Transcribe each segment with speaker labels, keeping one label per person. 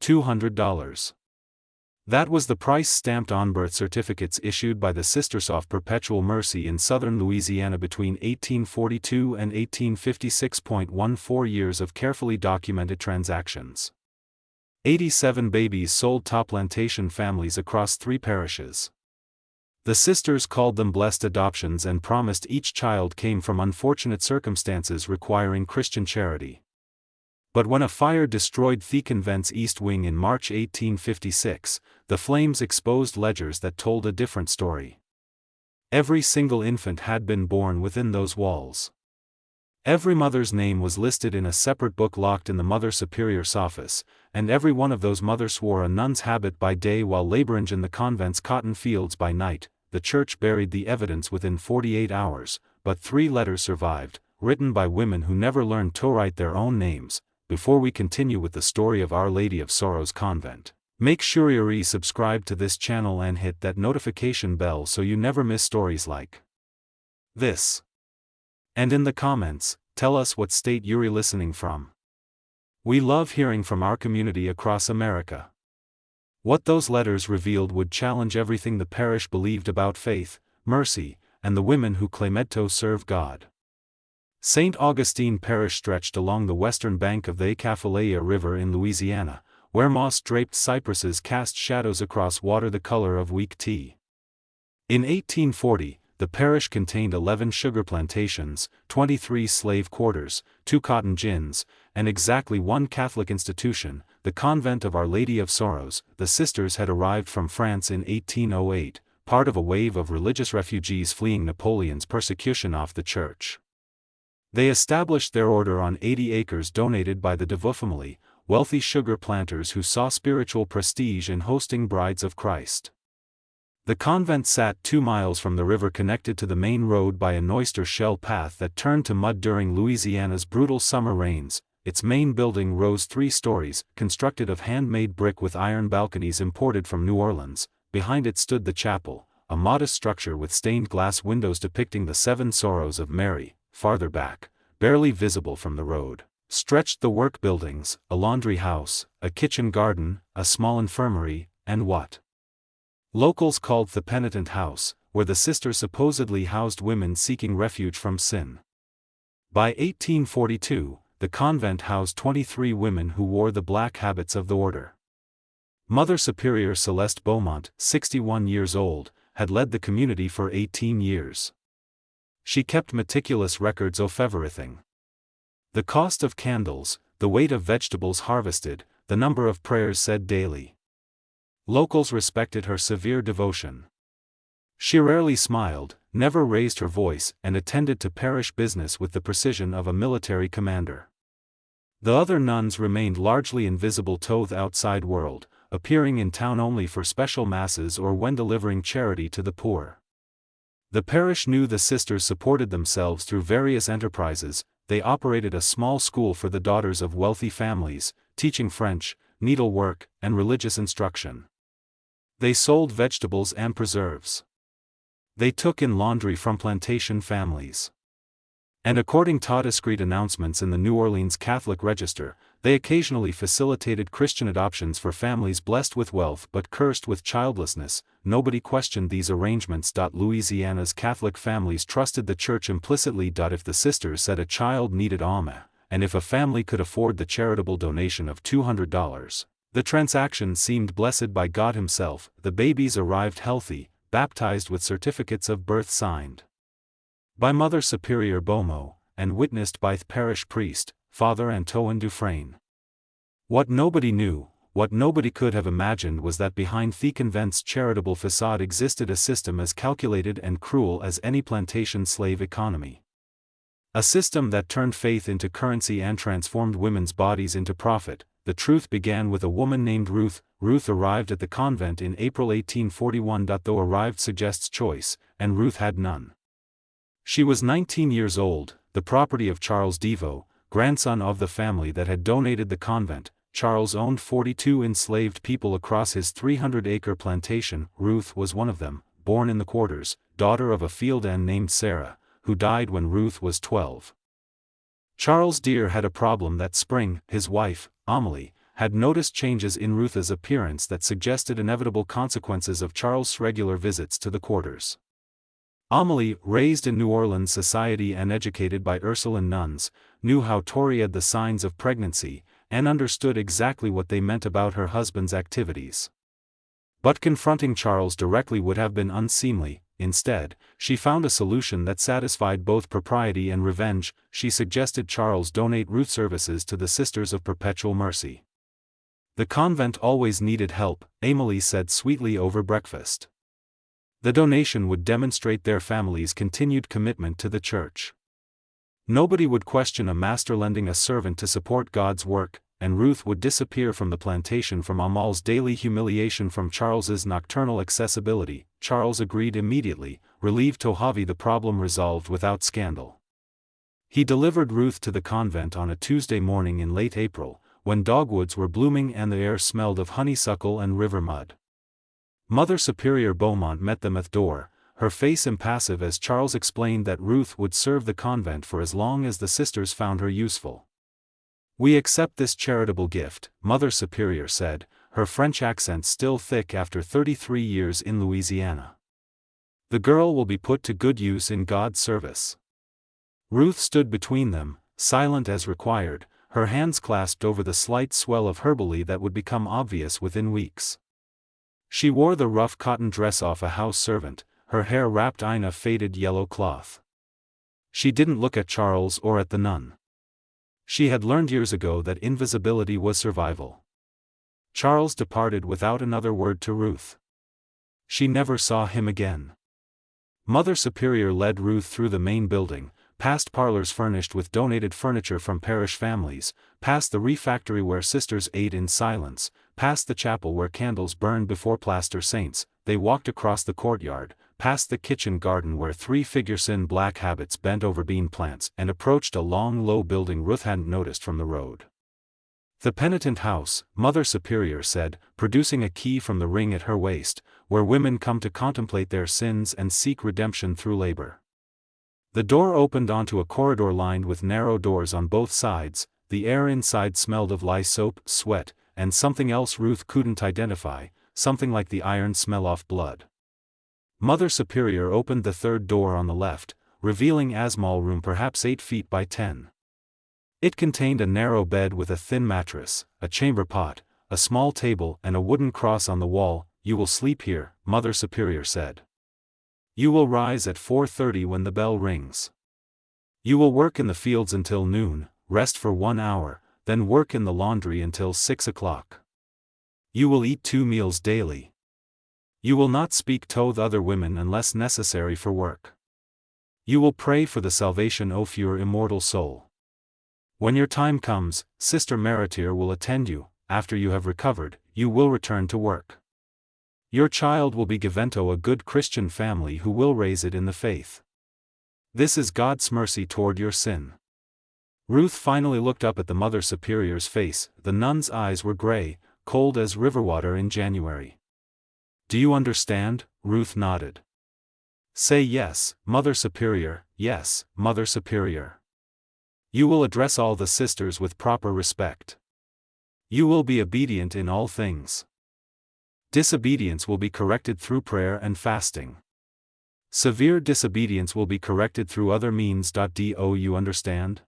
Speaker 1: $200. That was the price stamped on birth certificates issued by the Sisters of Perpetual Mercy in southern Louisiana between 1842 and 1856.14 years of carefully documented transactions. 87 babies sold to plantation families across 3 parishes. The sisters called them blessed adoptions and promised each child came from unfortunate circumstances requiring Christian charity. But when a fire destroyed the Convent's East Wing in March 1856, the flames exposed ledgers that told a different story. Every single infant had been born within those walls. Every mother's name was listed in a separate book locked in the Mother Superior's office, and every one of those mothers wore a nun's habit by day while laboring in the convent's cotton fields by night. The church buried the evidence within 48 hours, but 3 letters survived, written by women who never learned to write their own names. Before we continue with the story of Our Lady of Sorrows Convent, make sure you subscribe to this channel and hit that notification bell so you never miss stories like this. And in the comments, tell us what state you're listening from. We love hearing from our community across America. What those letters revealed would challenge everything the parish believed about faith, mercy, and the women who claimed to serve God. St. Augustine Parish stretched along the western bank of the Atchafalaya River in Louisiana, where moss-draped cypresses cast shadows across water the color of weak tea. In 1840, the parish contained 11 sugar plantations, 23 slave quarters, 2 cotton gins, and exactly 1 Catholic institution, the Convent of Our Lady of Sorrows. The sisters had arrived from France in 1808, part of a wave of religious refugees fleeing Napoleon's persecution of the church. They established their order on 80 acres donated by the Devout family, wealthy sugar planters who saw spiritual prestige in hosting brides of Christ. The convent sat 2 miles from the river, connected to the main road by an oyster shell path that turned to mud during Louisiana's brutal summer rains. Its main building rose 3 stories, constructed of handmade brick with iron balconies imported from New Orleans. Behind it stood the chapel, a modest structure with stained glass windows depicting the 7 Sorrows of Mary. Farther back, barely visible from the road, stretched the work buildings, a laundry house, a kitchen garden, a small infirmary, and what locals called the penitent house, where the sisters supposedly housed women seeking refuge from sin. By 1842, the convent housed 23 women who wore the black habits of the order. Mother Superior Celeste Beaumont, 61 years old, had led the community for 18 years. She kept meticulous records of everything. The cost of candles, the weight of vegetables harvested, the number of prayers said daily. Locals respected her severe devotion. She rarely smiled, never raised her voice, and attended to parish business with the precision of a military commander. The other nuns remained largely invisible to the outside world, appearing in town only for special masses or when delivering charity to the poor. The parish knew the sisters supported themselves through various enterprises. They operated a small school for the daughters of wealthy families, teaching French, needlework, and religious instruction. They sold vegetables and preserves. They took in laundry from plantation families. And according to discreet announcements in the New Orleans Catholic Register, they occasionally facilitated Christian adoptions for families blessed with wealth but cursed with childlessness. Nobody questioned these arrangements. Louisiana's Catholic families trusted the church implicitly. If the sisters said a child needed alms, and if a family could afford the charitable donation of $200, the transaction seemed blessed by God Himself. The babies arrived healthy, baptized with certificates of birth signed by Mother Superior Beaumont, and witnessed by the parish priest, Father Antoine Dufresne. What nobody knew, what nobody could have imagined, was that behind the convent's charitable facade existed a system as calculated and cruel as any plantation slave economy. A system that turned faith into currency and transformed women's bodies into profit. The truth began with a woman named Ruth. Ruth arrived at the convent in April 1841. Though arrived suggests choice, and Ruth had none. She was 19 years old, the property of Charles Devoe, grandson of the family that had donated the convent. Charles owned 42 enslaved people across his 300-acre plantation. Ruth was one of them, born in the quarters, daughter of a field hand named Sarah, who died when Ruth was 12. Charles Deere had a problem that spring. His wife, Amelie, had noticed changes in Ruth's appearance that suggested inevitable consequences of Charles' regular visits to the quarters. Amélie, raised in New Orleans society and educated by Ursuline nuns, knew how Tori had the signs of pregnancy, and understood exactly what they meant about her husband's activities. But confronting Charles directly would have been unseemly. Instead, she found a solution that satisfied both propriety and revenge. She suggested Charles donate Ruth services to the Sisters of Perpetual Mercy. The convent always needed help, Amélie said sweetly over breakfast. The donation would demonstrate their family's continued commitment to the church. Nobody would question a master lending a servant to support God's work, and Ruth would disappear from the plantation from Amal's daily humiliation from Charles's nocturnal accessibility. Charles agreed immediately, relieved to have the problem resolved without scandal. He delivered Ruth to the convent on a Tuesday morning in late April, when dogwoods were blooming and the air smelled of honeysuckle and river mud. Mother Superior Beaumont met them at the door, her face impassive as Charles explained that Ruth would serve the convent for as long as the sisters found her useful. "We accept this charitable gift," Mother Superior said, her French accent still thick after 33 years in Louisiana. "The girl will be put to good use in God's service." Ruth stood between them, silent as required, her hands clasped over the slight swell of her belly that would become obvious within weeks. She wore the rough cotton dress of a house servant, her hair wrapped in a faded yellow cloth. She didn't look at Charles or at the nun. She had learned years ago that invisibility was survival. Charles departed without another word to Ruth. She never saw him again. Mother Superior led Ruth through the main building, past parlors furnished with donated furniture from parish families, past the refectory where sisters ate in silence, past the chapel where candles burned before plaster saints. They walked across the courtyard, past the kitchen garden where three figures in black habits bent over bean plants, and approached a long low building Ruth hadn't noticed from the road. "The penitent house," Mother Superior said, producing a key from the ring at her waist, "where women come to contemplate their sins and seek redemption through labor." The door opened onto a corridor lined with narrow doors on both sides. The air inside smelled of lye soap, sweat, and something else Ruth couldn't identify, something like the iron smell of blood. Mother Superior opened the third door on the left, revealing a small room perhaps 8 feet by 10. It contained a narrow bed with a thin mattress, a chamber pot, a small table and a wooden cross on the wall. "You will sleep here," Mother Superior said. "You will rise at 4:30 when the bell rings. You will work in the fields until noon, rest for 1 hour, then work in the laundry until 6 o'clock. You will eat 2 meals daily. You will not speak to other women unless necessary for work. You will pray for the salvation of your immortal soul. When your time comes, Sister Martyr will attend you. After you have recovered, you will return to work. Your child will be given to a good Christian family who will raise it in the faith. This is God's mercy toward your sin." Ruth finally looked up at the Mother Superior's face. The nun's eyes were gray, cold as river water in January. "Do you understand?" Ruth nodded. "Say yes, Mother Superior." "Yes, Mother Superior." "You will address all the sisters with proper respect. You will be obedient in all things. Disobedience will be corrected through prayer and fasting. Severe disobedience will be corrected through other means. Do you understand?"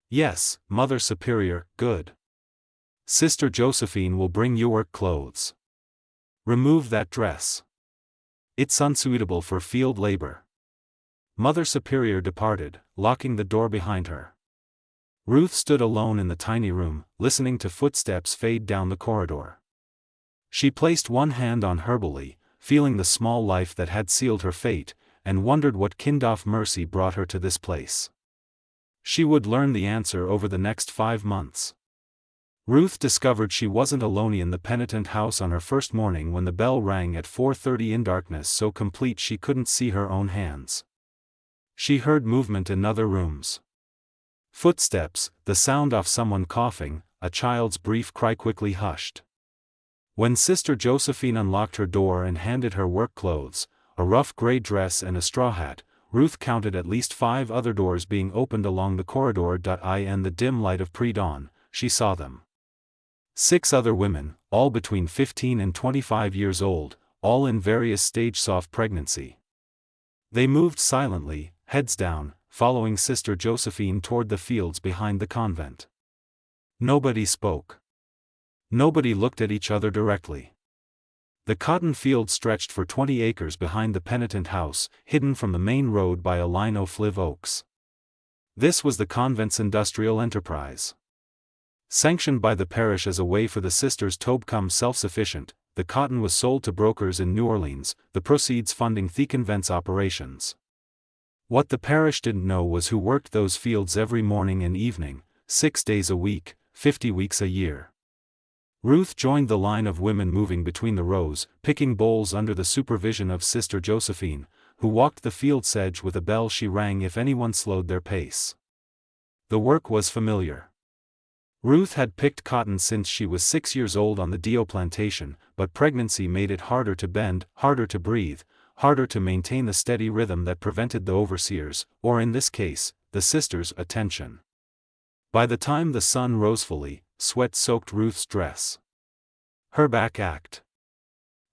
Speaker 1: "Yes, Mother Superior." "Good. Sister Josephine will bring you work clothes. Remove that dress. It's unsuitable for field labor." Mother Superior departed, locking the door behind her. Ruth stood alone in the tiny room, listening to footsteps fade down the corridor. She placed one hand on her belly, feeling the small life that had sealed her fate, and wondered what kind of mercy brought her to this place. She would learn the answer over the next 5 months. Ruth discovered she wasn't alone in the penitent house on her first morning when the bell rang at 4:30 in darkness so complete she couldn't see her own hands. She heard movement in other rooms. Footsteps, the sound of someone coughing, a child's brief cry quickly hushed. When Sister Josephine unlocked her door and handed her work clothes, a rough gray dress and a straw hat, Ruth counted at least 5 other doors being opened along the corridor. In the dim light of pre-dawn, she saw them. 6 other women, all between 15 and 25 years old, all in various stages of pregnancy. They moved silently, heads down, following Sister Josephine toward the fields behind the convent. Nobody spoke. Nobody looked at each other directly. The cotton field stretched for 20 acres behind the penitent house, hidden from the main road by a line of live oaks. This was the convent's industrial enterprise. Sanctioned by the parish as a way for the sisters to become self-sufficient, the cotton was sold to brokers in New Orleans, the proceeds funding the convent's operations. What the parish didn't know was who worked those fields every morning and evening, 6 days a week, 50 weeks a year. Ruth joined the line of women moving between the rows, picking bowls under the supervision of Sister Josephine, who walked the field's edge with a bell she rang if anyone slowed their pace. The work was familiar. Ruth had picked cotton since she was 6 years old on the Dio plantation, but pregnancy made it harder to bend, harder to breathe, harder to maintain the steady rhythm that prevented the overseers, or in this case, the sisters' attention. By the time the sun rose fully, sweat soaked Ruth's dress. Her back ached.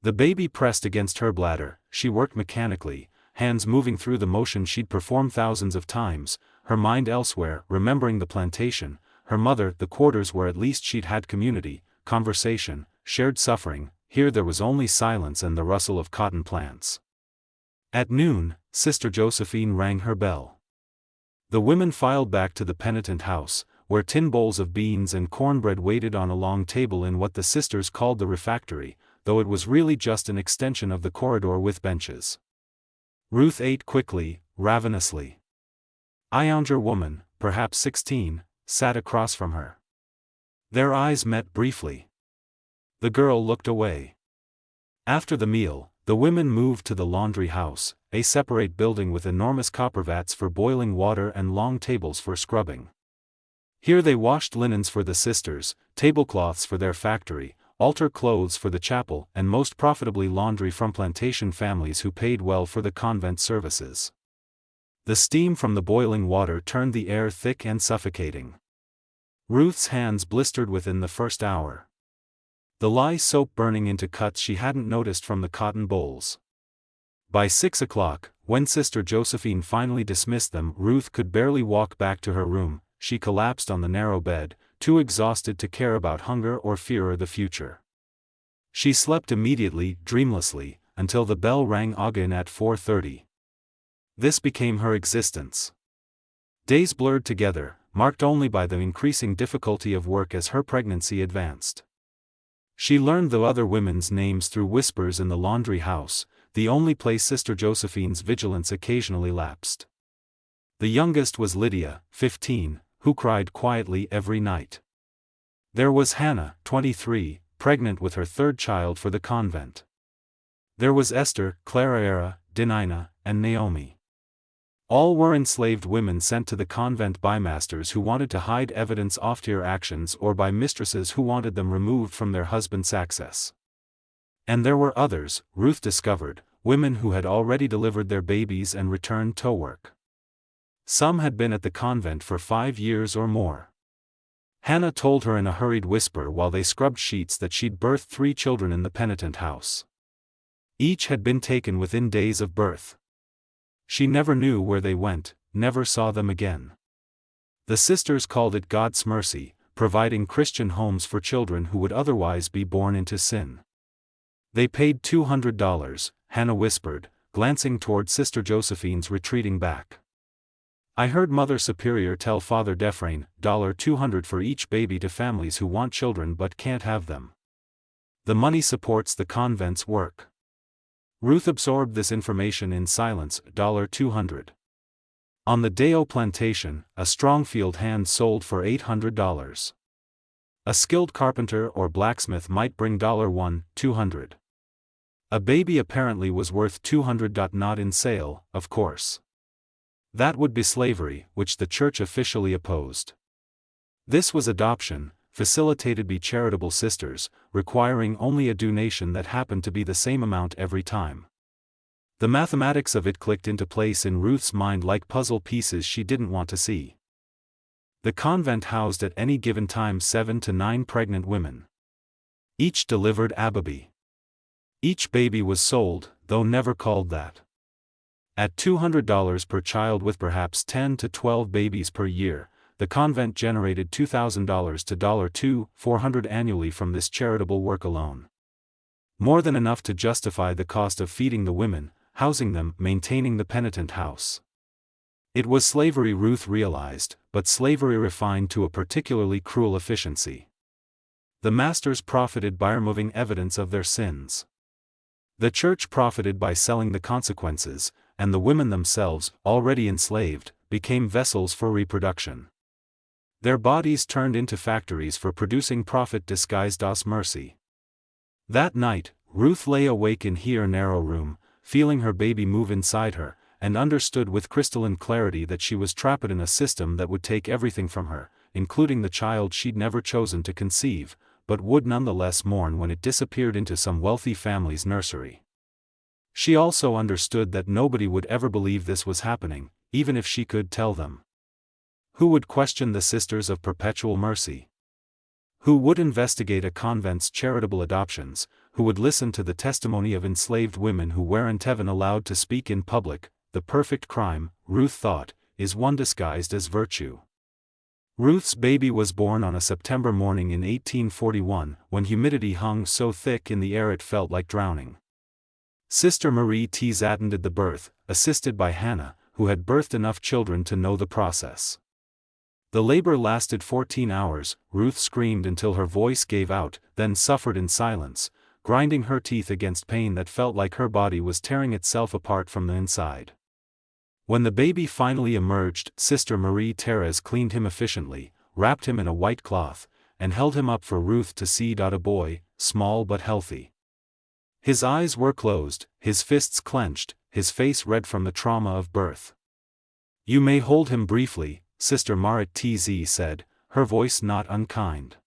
Speaker 1: The baby pressed against her bladder, she worked mechanically, hands moving through the motion she'd performed thousands of times, her mind elsewhere, remembering the plantation, her mother, the quarters where at least she'd had community, conversation, shared suffering. Here there was only silence and the rustle of cotton plants. At noon, Sister Josephine rang her bell. The women filed back to the penitent house, where tin bowls of beans and cornbread waited on a long table in what the sisters called the refectory, though it was really just an extension of the corridor with benches. Ruth ate quickly, ravenously. A younger woman, perhaps 16, sat across from her. Their eyes met briefly. The girl looked away. After the meal, the women moved to the laundry house, a separate building with enormous copper vats for boiling water and long tables for scrubbing. Here they washed linens for the sisters, tablecloths for their factory, altar clothes for the chapel, and most profitably laundry from plantation families who paid well for the convent services. The steam from the boiling water turned the air thick and suffocating. Ruth's hands blistered within the first hour. The lye soap burning into cuts she hadn't noticed from the cotton bowls. By 6 o'clock, when Sister Josephine finally dismissed them, Ruth could barely walk back to her room. She collapsed on the narrow bed, too exhausted to care about hunger or fear or the future. She slept immediately, dreamlessly, until the bell rang again at 4:30. This became her existence. Days blurred together, marked only by the increasing difficulty of work as her pregnancy advanced. She learned the other women's names through whispers in the laundry house, the only place Sister Josephine's vigilance occasionally lapsed. The youngest was Lydia, 15, who cried quietly every night. There was Hannah, 23, pregnant with her 3rd child for the convent. There was Esther, Clara, Denina, and Naomi. All were enslaved women sent to the convent by masters who wanted to hide evidence of their actions or by mistresses who wanted them removed from their husbands' access. And there were others, Ruth discovered, women who had already delivered their babies and returned to work. Some had been at the convent for 5 years or more. Hannah told her in a hurried whisper while they scrubbed sheets that she'd birthed 3 children in the penitent house. Each had been taken within days of birth. She never knew where they went, never saw them again. The sisters called it God's mercy, providing Christian homes for children who would otherwise be born into sin. They paid $200, Hannah whispered, glancing toward Sister Josephine's retreating back. I heard Mother Superior tell Father Defrain, $200 for each baby to families who want children but can't have them. The money supports the convent's work. Ruth absorbed this information in silence, $200. On the Deo plantation, a Strongfield hand sold for $800. A skilled carpenter or blacksmith might bring $200. A baby apparently was worth $200. Not in sale, of course. That would be slavery, which the church officially opposed. This was adoption, facilitated by charitable sisters, requiring only a donation that happened to be the same amount every time. The mathematics of it clicked into place in Ruth's mind like puzzle pieces she didn't want to see. The convent housed at any given time 7 to 9 pregnant women. Each delivered a baby. Each baby was sold, though never called that. At $200 per child with perhaps 10 to 12 babies per year, the convent generated $2,000 to $2,400 annually from this charitable work alone. More than enough to justify the cost of feeding the women, housing them, maintaining the penitent house. It was slavery, Ruth realized, but slavery refined to a particularly cruel efficiency. The masters profited by removing evidence of their sins. The church profited by selling the consequences, and the women themselves, already enslaved, became vessels for reproduction. Their bodies turned into factories for producing profit disguised as mercy. That night, Ruth lay awake in her narrow room, feeling her baby move inside her, and understood with crystalline clarity that she was trapped in a system that would take everything from her, including the child she'd never chosen to conceive, but would nonetheless mourn when it disappeared into some wealthy family's nursery. She also understood that nobody would ever believe this was happening, even if she could tell them. Who would question the Sisters of Perpetual Mercy? Who would investigate a convent's charitable adoptions? Who would listen to the testimony of enslaved women who weren't even allowed to speak in public? The perfect crime, Ruth thought, is one disguised as virtue. Ruth's baby was born on a September morning in 1841, when humidity hung so thick in the air it felt like drowning. Sister Marie T's attended the birth, assisted by Hannah, who had birthed enough children to know the process. The labor lasted 14 hours, Ruth screamed until her voice gave out, then suffered in silence, grinding her teeth against pain that felt like her body was tearing itself apart from the inside. When the baby finally emerged, Sister Marie Therese cleaned him efficiently, wrapped him in a white cloth, and held him up for Ruth to see. A boy, small but healthy. His eyes were closed, his fists clenched, his face red from the trauma of birth. "You may hold him briefly," Sister Marit Tz said, her voice not unkind.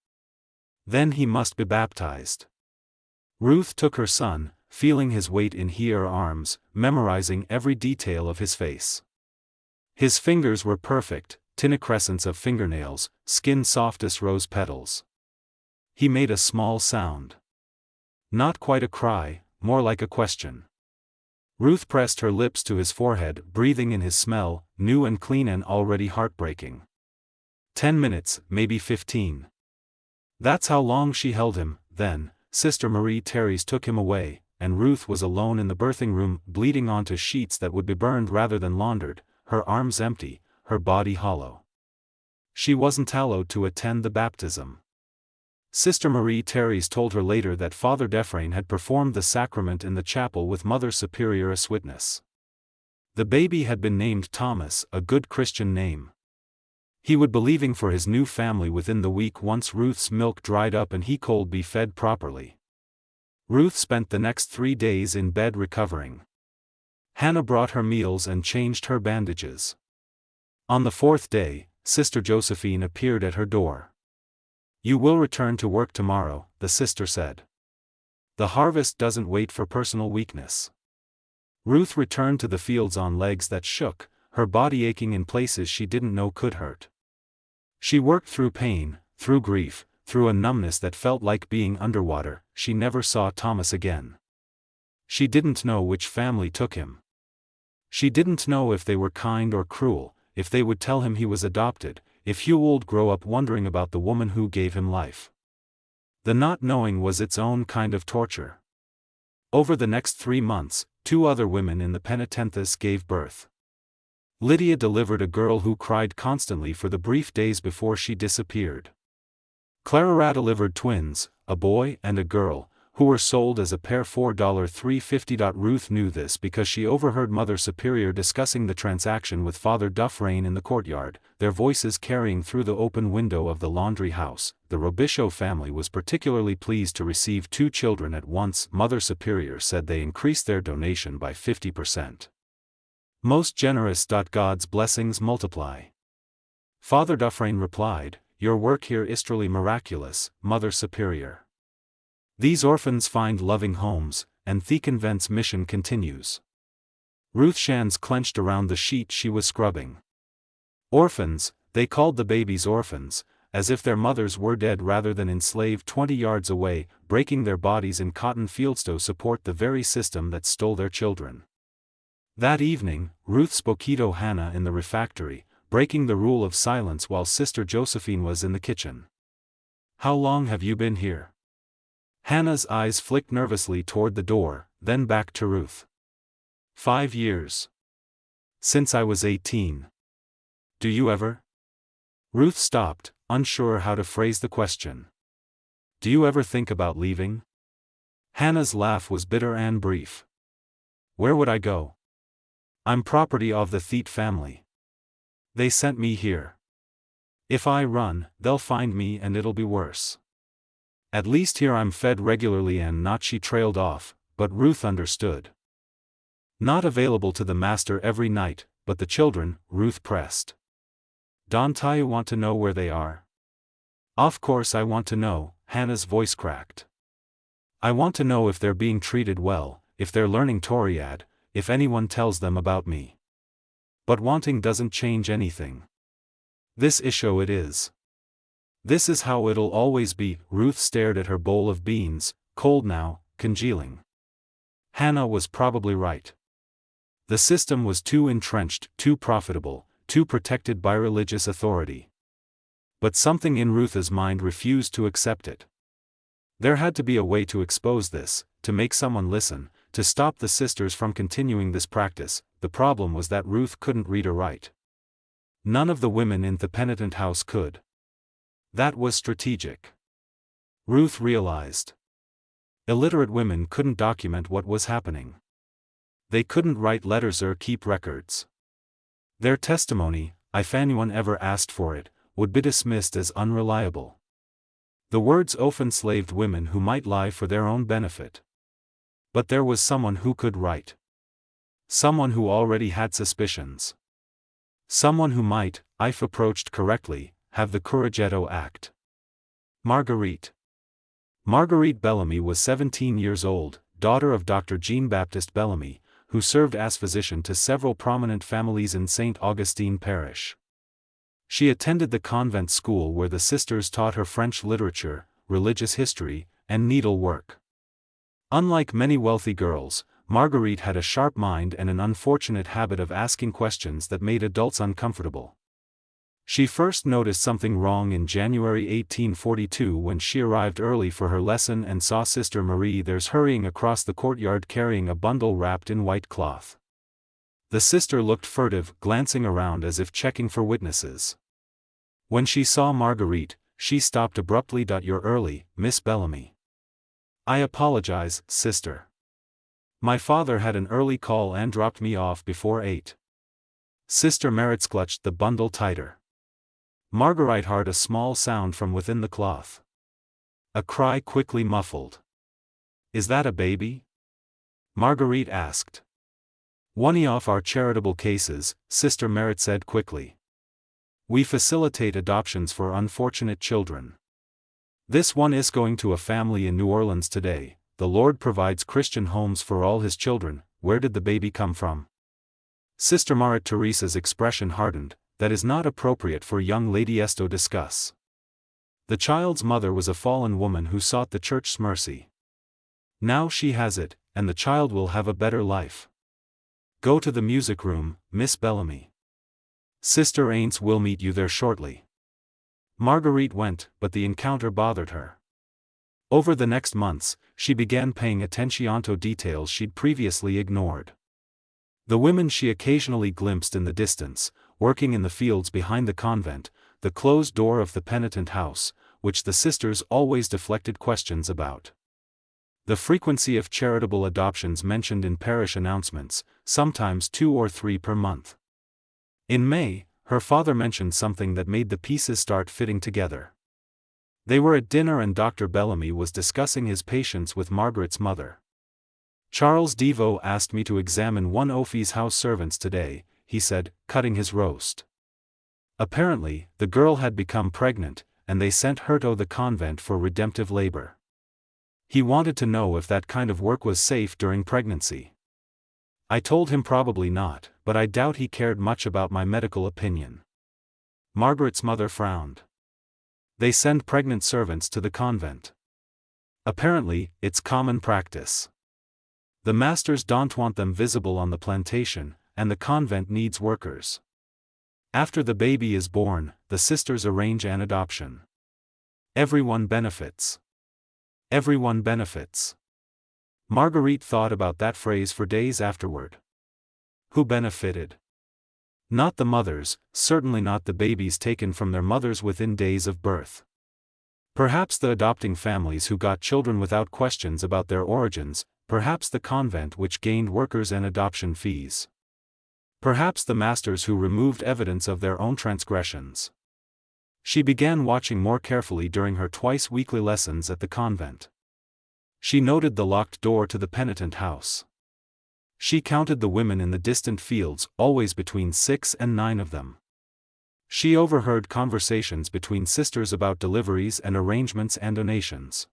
Speaker 1: "Then he must be baptized." Ruth took her son, feeling his weight in her arms, memorizing every detail of his face. His fingers were perfect, tiny crescents of fingernails, skin soft as rose petals. He made a small sound. Not quite a cry, more like a question. Ruth pressed her lips to his forehead, breathing in his smell, new and clean and already heartbreaking. 10 minutes, maybe 15. That's how long she held him. Then, Sister Marie Therese took him away, and Ruth was alone in the birthing room, bleeding onto sheets that would be burned rather than laundered, her arms empty, her body hollow. She wasn't allowed to attend the baptism. Sister Marie Therese told her later that Father Defrain had performed the sacrament in the chapel with Mother Superior as witness. The baby had been named Thomas, a good Christian name. He would be leaving for his new family within the week once Ruth's milk dried up and he could be fed properly. Ruth spent the next 3 days in bed recovering. Hannah brought her meals and changed her bandages. On the 4th day, Sister Josephine appeared at her door. "You will return to work tomorrow," the sister said. "The harvest doesn't wait for personal weakness." Ruth returned to the fields on legs that shook, her body aching in places she didn't know could hurt. She worked through pain, through grief, through a numbness that felt like being underwater. She never saw Thomas again. She didn't know which family took him. She didn't know if they were kind or cruel, if they would tell him he was adopted, if he would grow up wondering about the woman who gave him life. The not knowing was its own kind of torture. Over the next 3 months, 2 other women in the penitentiary gave birth. Lydia delivered a girl who cried constantly for the brief days before she disappeared. Clara delivered twins, a boy and a girl, who were sold as a pair for $3.50. Ruth knew this because she overheard Mother Superior discussing the transaction with Father Dufresne in the courtyard, their voices carrying through the open window of the laundry house. The Robichaud family was particularly pleased to receive 2 children at once. Mother Superior said they increased their donation by 50%. "Most generous. God's blessings multiply." Father Dufresne replied, "Your work here is truly miraculous, Mother Superior. These orphans find loving homes, and the convent's mission continues." Ruth's hands clenched around the sheet she was scrubbing. Orphans, they called the babies orphans, as if their mothers were dead rather than enslaved 20 yards away, breaking their bodies in cotton fields to support the very system that stole their children. That evening, Ruth spoke to Hannah in the refectory, breaking the rule of silence while Sister Josephine was in the kitchen. "How long have you been here?" Hannah's eyes flicked nervously toward the door, then back to Ruth. 5 years. Since I was 18. Do you ever? Ruth stopped, unsure how to phrase the question. Do you ever think about leaving? Hannah's laugh was bitter and brief. Where would I go? I'm property of the Theet family. They sent me here. If I run, they'll find me and it'll be worse. At least here I'm fed regularly and not. She trailed off, but Ruth understood. Not available to the master every night, but the children, Ruth pressed. Don't you want to know where they are? Of course I want to know, Hannah's voice cracked. I want to know if they're being treated well, if they're learning Toriad, if anyone tells them about me. But wanting doesn't change anything. This issue it is. This is how it'll always be. Ruth stared at her bowl of beans, cold now, congealing. Hannah was probably right. The system was too entrenched, too profitable, too protected by religious authority. But something in Ruth's mind refused to accept it. There had to be a way to expose this, to make someone listen, to stop the sisters from continuing this practice. The problem was that Ruth couldn't read or write. None of the women in the penitent house could. That was strategic. Ruth realized. Illiterate women couldn't document what was happening. They couldn't write letters or keep records. Their testimony, if anyone ever asked for it, would be dismissed as unreliable. The words often enslaved women who might lie for their own benefit. But there was someone who could write. Someone who already had suspicions. Someone who might, if approached correctly, have the courage to act. Marguerite. Marguerite Bellamy was 17 years old, daughter of Dr. Jean-Baptiste Bellamy, who served as physician to several prominent families in St. Augustine Parish. She attended the convent school where the sisters taught her French literature, religious history, and needlework. Unlike many wealthy girls, Marguerite had a sharp mind and an unfortunate habit of asking questions that made adults uncomfortable. She first noticed something wrong in January 1842 when she arrived early for her lesson and saw Sister Marie there's hurrying across the courtyard carrying a bundle wrapped in white cloth. The sister looked furtive, glancing around as if checking for witnesses. When she saw Marguerite, she stopped abruptly. You're early, Miss Bellamy. I apologize, sister. My father had an early call and dropped me off before 8. Sister Meritz clutched the bundle tighter. Marguerite heard a small sound from within the cloth. A cry quickly muffled. Is that a baby? Marguerite asked. One of our charitable cases, Sister Merit said quickly. We facilitate adoptions for unfortunate children. This one is going to a family in New Orleans today. The Lord provides Christian homes for all his children. Where did the baby come from? Sister Marit Teresa's expression hardened. That is not appropriate for young lady to discuss. The child's mother was a fallen woman who sought the church's mercy. Now she has it, and the child will have a better life. Go to the music room, Miss Bellamy. Sister Ains will meet you there shortly. Marguerite went, but the encounter bothered her. Over the next months, she began paying attention to details she'd previously ignored. The women she occasionally glimpsed in the distance, working in the fields behind the convent, the closed door of the penitent house, which the sisters always deflected questions about. The frequency of charitable adoptions mentioned in parish announcements, sometimes 2 or 3 per month. In May, her father mentioned something that made the pieces start fitting together. They were at dinner and Dr. Bellamy was discussing his patients with Margaret's mother. Charles Deveau asked me to examine one of his house servants today, he said, cutting his roast. Apparently, the girl had become pregnant, and they sent her to the convent for redemptive labor. He wanted to know if that kind of work was safe during pregnancy. I told him probably not, but I doubt he cared much about my medical opinion. Margaret's mother frowned. They send pregnant servants to the convent. Apparently, it's common practice. The masters don't want them visible on the plantation, and the convent needs workers. After the baby is born, the sisters arrange an adoption. Everyone benefits. Everyone benefits. Marguerite thought about that phrase for days afterward. Who benefited? Not the mothers, certainly not the babies taken from their mothers within days of birth. Perhaps the adopting families who got children without questions about their origins, perhaps the convent which gained workers and adoption fees. Perhaps the masters who removed evidence of their own transgressions. She began watching more carefully during her twice-weekly lessons at the convent. She noted the locked door to the penitent house. She counted the women in the distant fields, always between 6 and 9 of them. She overheard conversations between sisters about deliveries and arrangements and donations.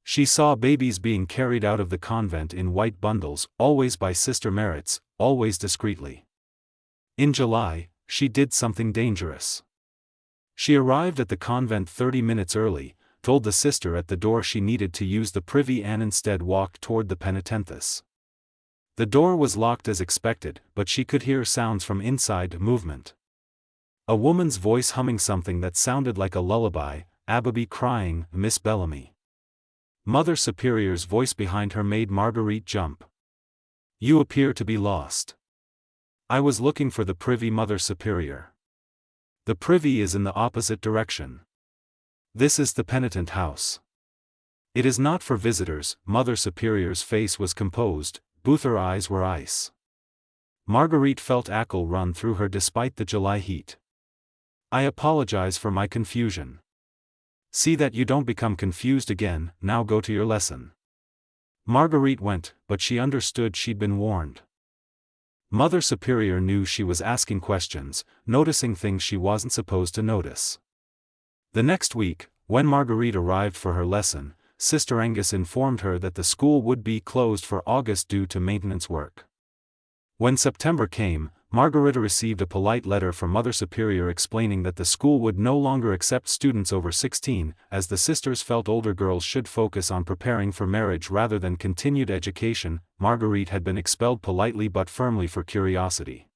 Speaker 1: She saw babies being carried out of the convent in white bundles, always by Sister Merits, always discreetly. In July, she did something dangerous. She arrived at the convent 30 minutes early, told the sister at the door she needed to use the privy and instead walked toward the penitentes. The door was locked as expected, but she could hear sounds from inside, movement. A woman's voice humming something that sounded like a lullaby, Ababy crying, Miss Bellamy. Mother Superior's voice behind her made Marguerite jump. You appear to be lost. I was looking for the privy, Mother Superior. The privy is in the opposite direction. This is the penitent house. It is not for visitors. Mother Superior's face was composed, both her eyes were ice. Marguerite felt ackle run through her despite the July heat. I apologize for my confusion. See that you don't become confused again. Now go to your lesson. Marguerite went, but she understood she'd been warned. Mother Superior knew she was asking questions, noticing things she wasn't supposed to notice. The next week, when Marguerite arrived for her lesson, Sister Angus informed her that the school would be closed for August due to maintenance work. When September came, Margarita received a polite letter from Mother Superior explaining that the school would no longer accept students over 16, as the sisters felt older girls should focus on preparing for marriage rather than continued education. Marguerite had been expelled politely but firmly for curiosity.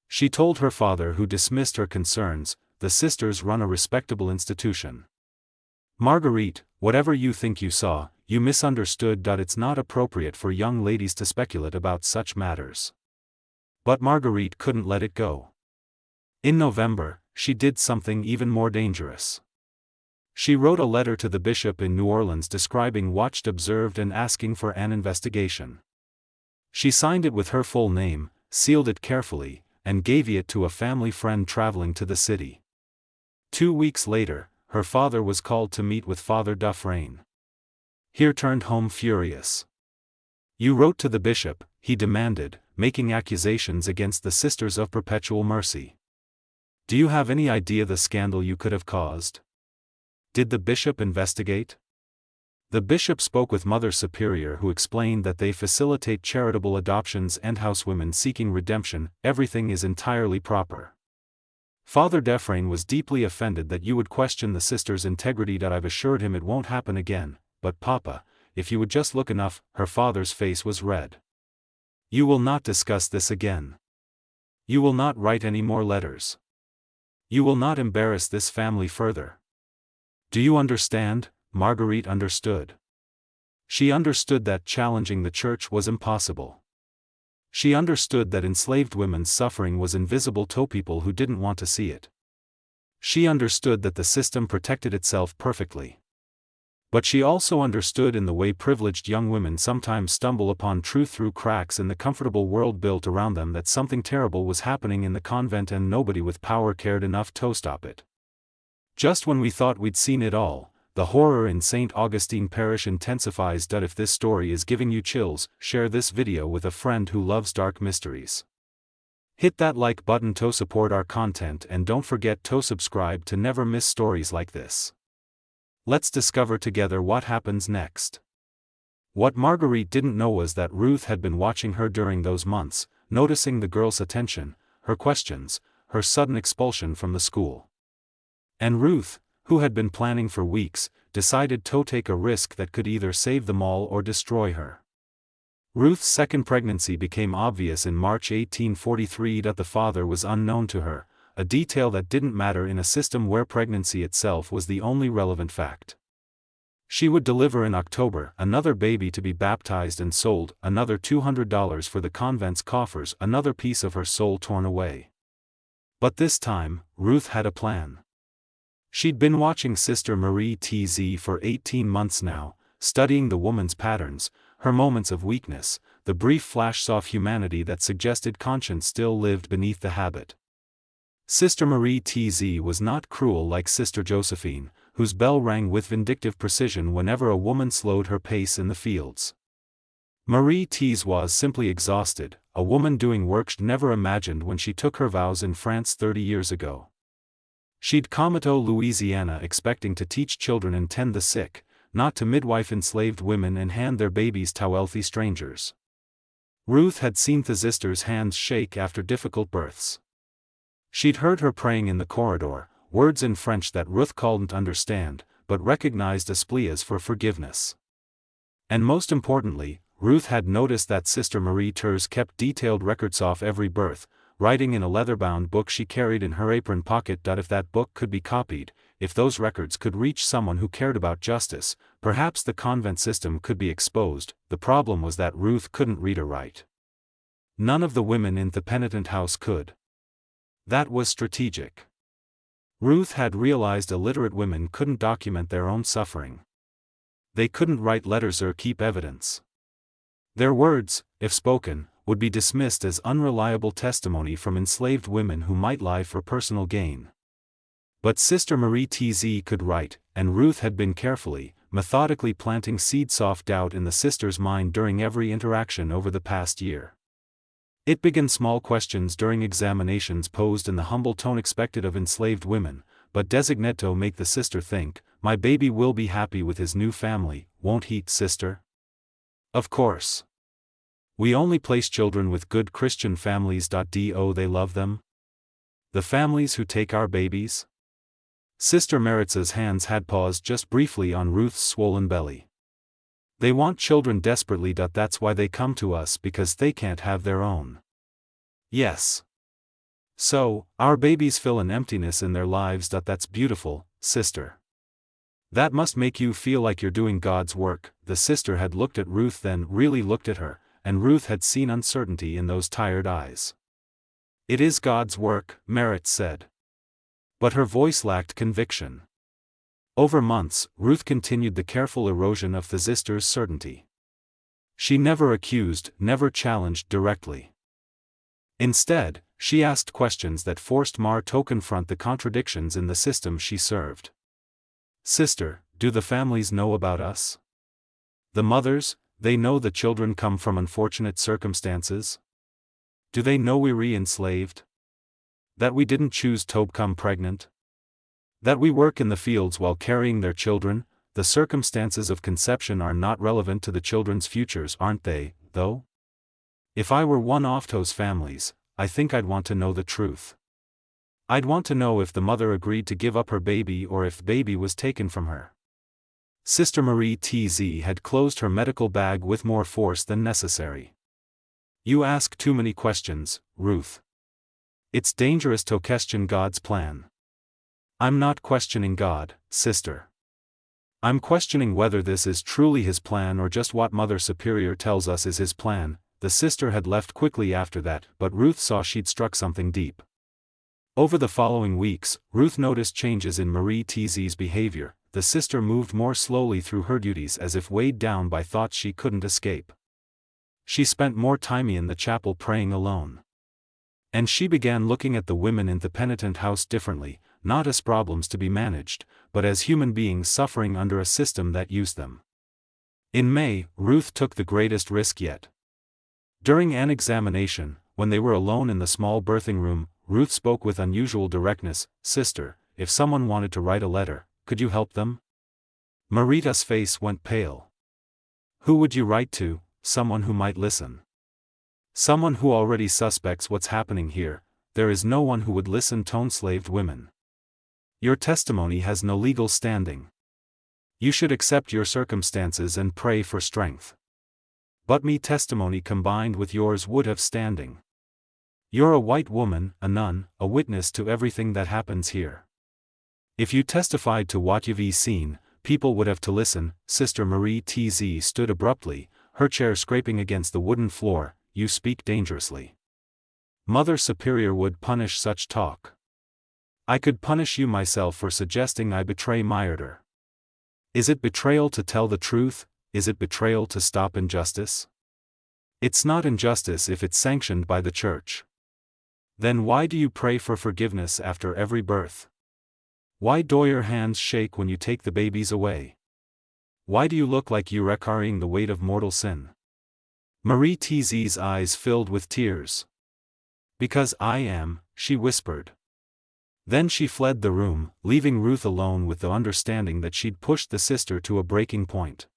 Speaker 1: She told her father, who dismissed her concerns. The sisters run a respectable institution. Marguerite, whatever you think you saw, you misunderstood. It's not appropriate for young ladies to speculate about such matters. But Marguerite couldn't let it go. In November, she did something even more dangerous. She wrote a letter to the bishop in New Orleans describing watched, observed, and asking for an investigation. She signed it with her full name, sealed it carefully, and gave it to a family friend traveling to the city. 2 weeks later, her father was called to meet with Father Dufresne. He turned home furious. You wrote to the bishop, he demanded, making accusations against the Sisters of Perpetual Mercy. Do you have any idea the scandal you could have caused? Did the bishop investigate? The bishop spoke with Mother Superior, who explained that they facilitate charitable adoptions and housewomen seeking redemption. Everything is entirely proper. Father Dufresne was deeply offended that you would question the sister's integrity. I've assured him it won't happen again, but Papa, if you would just look enough. Her father's face was red. You will not discuss this again. You will not write any more letters. You will not embarrass this family further. Do you understand? Marguerite understood. She understood that challenging the church was impossible. She understood that enslaved women's suffering was invisible to people who didn't want to see it. She understood that the system protected itself perfectly. But she also understood in the way privileged young women sometimes stumble upon truth through cracks in the comfortable world built around them, that something terrible was happening in the convent and nobody with power cared enough to stop it. Just when we thought we'd seen it all, the horror in St. Augustine Parish intensifies. If this story is giving you chills, share this video with a friend who loves dark mysteries. Hit that like button to support our content, and don't forget to subscribe to never miss stories like this. Let's discover together what happens next. What Marguerite didn't know was that Ruth had been watching her during those months, noticing the girl's attention, her questions, her sudden expulsion from the school. And Ruth, who had been planning for weeks, decided to take a risk that could either save them all or destroy her. Ruth's second pregnancy became obvious in March 1843. The father was unknown to her, a detail that didn't matter in a system where pregnancy itself was the only relevant fact. She would deliver in October, another baby to be baptized and sold, another $200 for the convent's coffers, another piece of her soul torn away. But this time, Ruth had a plan. She'd been watching Sister Marie Tz for 18 months now, studying the woman's patterns, her moments of weakness, the brief flashes of humanity that suggested conscience still lived beneath the habit. Sister Marie Tz was not cruel like Sister Josephine, whose bell rang with vindictive precision whenever a woman slowed her pace in the fields. Marie Tz was simply exhausted, a woman doing work she'd never imagined when she took her vows in France 30 years ago. She'd come to Louisiana expecting to teach children and tend the sick, not to midwife enslaved women and hand their babies to wealthy strangers. Ruth had seen the sisters' hands shake after difficult births. She'd heard her praying in the corridor, words in French that Ruth couldn't understand, but recognized as pleas for forgiveness. And most importantly, Ruth had noticed that Sister Marie Tz kept detailed records of every birth, writing in a leather-bound book she carried in her apron pocket. If that book could be copied, if those records could reach someone who cared about justice, perhaps the convent system could be exposed. The problem was that Ruth couldn't read or write. None of the women in the penitent house could. That was strategic. Ruth had realized illiterate women couldn't document their own suffering. They couldn't write letters or keep evidence. Their words, if spoken, would be dismissed as unreliable testimony from enslaved women who might lie for personal gain. But Sister Marie Tz could write, and Ruth had been carefully, methodically planting seeds of doubt in the sister's mind during every interaction over the past year. It began small questions during examinations posed in the humble tone expected of enslaved women, but designate to make the sister think, "My baby will be happy with his new family, won't he, sister?" Of course. We only place children with good Christian families. Do they love them? The families who take our babies? Sister Maritz's hands had paused just briefly on Ruth's swollen belly. They want children desperately. That's why they come to us, because they can't have their own. Yes. So, our babies fill an emptiness in their lives. That's beautiful, sister. That must make you feel like you're doing God's work. The sister had looked at Ruth, then really looked at her, and Ruth had seen uncertainty in those tired eyes. It is God's work, Maritz said. But her voice lacked conviction. Over months, Ruth continued the careful erosion of the sister's certainty. She never accused, never challenged directly. Instead, she asked questions that forced Mar to confront the contradictions in the system she served. Sister, do the families know about us? The mothers, they know the children come from unfortunate circumstances? Do they know we re-enslaved? That we didn't choose to become pregnant? That we work in the fields while carrying their children? The circumstances of conception are not relevant to the children's futures, aren't they, though? If I were one of those families, I think I'd want to know the truth. I'd want to know if the mother agreed to give up her baby or if the baby was taken from her. Sister Marie Tz had closed her medical bag with more force than necessary. You ask too many questions, Ruth. It's dangerous to question God's plan. I'm not questioning God, sister. I'm questioning whether this is truly His plan or just what Mother Superior tells us is His plan. The sister had left quickly after that, but Ruth saw she'd struck something deep. Over the following weeks, Ruth noticed changes in Marie Tz's behavior. The sister moved more slowly through her duties as if weighed down by thoughts she couldn't escape. She spent more time in the chapel praying alone. And she began looking at the women in the penitent house differently, not as problems to be managed, but as human beings suffering under a system that used them. In May, Ruth took the greatest risk yet. During an examination, when they were alone in the small birthing room, Ruth spoke with unusual directness. Sister, if someone wanted to write a letter, could you help them? Marita's face went pale. Who would you write to? Someone who might listen. Someone who already suspects what's happening here. There is no one who would listen to enslaved women. Your testimony has no legal standing. You should accept your circumstances and pray for strength. But me testimony combined with yours would have standing. You're a white woman, a nun, a witness to everything that happens here. If you testified to what you've seen, people would have to listen. Sister Marie Tz stood abruptly, her chair scraping against the wooden floor. You speak dangerously. Mother Superior would punish such talk. I could punish you myself for suggesting I betray my order. Is it betrayal to tell the truth? Is it betrayal to stop injustice? It's not injustice if it's sanctioned by the Church. Then why do you pray for forgiveness after every birth? Why do your hands shake when you take the babies away? Why do you look like you're carrying the weight of mortal sin? Marie Tz's eyes filled with tears. Because I am, she whispered. Then she fled the room, leaving Ruth alone with the understanding that she'd pushed the sister to a breaking point.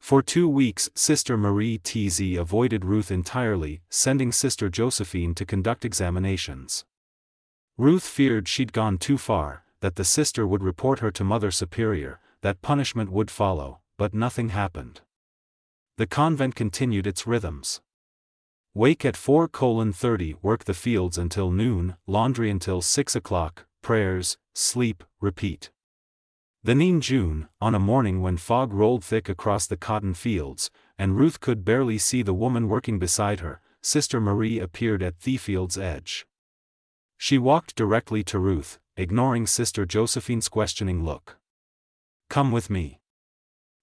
Speaker 1: For 2 weeks, Sister Marie Tz avoided Ruth entirely, sending Sister Josephine to conduct examinations. Ruth feared she'd gone too far, that the sister would report her to Mother Superior, that punishment would follow, but nothing happened. The convent continued its rhythms. Wake at 4:30, work the fields until noon, laundry until 6 o'clock, prayers, sleep, repeat. Then in June, on a morning when fog rolled thick across the cotton fields, and Ruth could barely see the woman working beside her, Sister Marie appeared at the field's edge. She walked directly to Ruth, ignoring Sister Josephine's questioning look. Come with me.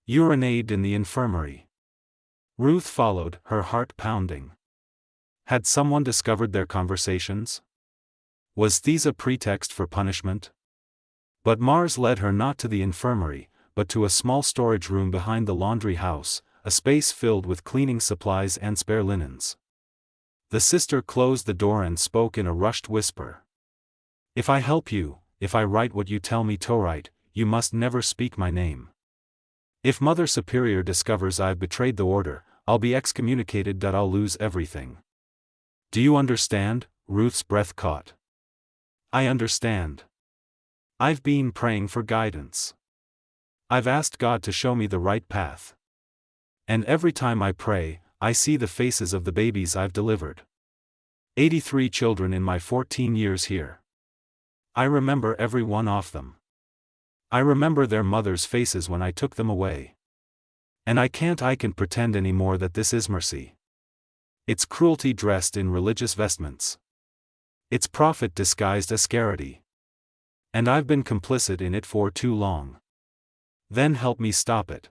Speaker 1: Urinate in the infirmary. Ruth followed, her heart pounding. Had someone discovered their conversations? Was these a pretext for punishment? But Mars led her not to the infirmary, but to a small storage room behind the laundry house, a space filled with cleaning supplies and spare linens. The sister closed the door and spoke in a rushed whisper. If I help you, if I write what you tell me to write, you must never speak my name. If Mother Superior discovers I've betrayed the order, I'll be excommunicated. I'll lose everything. Do you understand? Ruth's breath caught. I understand. I've been praying for guidance. I've asked God to show me the right path. And every time I pray, I see the faces of the babies I've delivered. 83 children in my 14 years here. I remember every one of them. I remember their mothers' faces when I took them away. And I can't pretend anymore that this is mercy. It's cruelty dressed in religious vestments. It's profit disguised as charity. And I've been complicit in it for too long. Then help me stop it.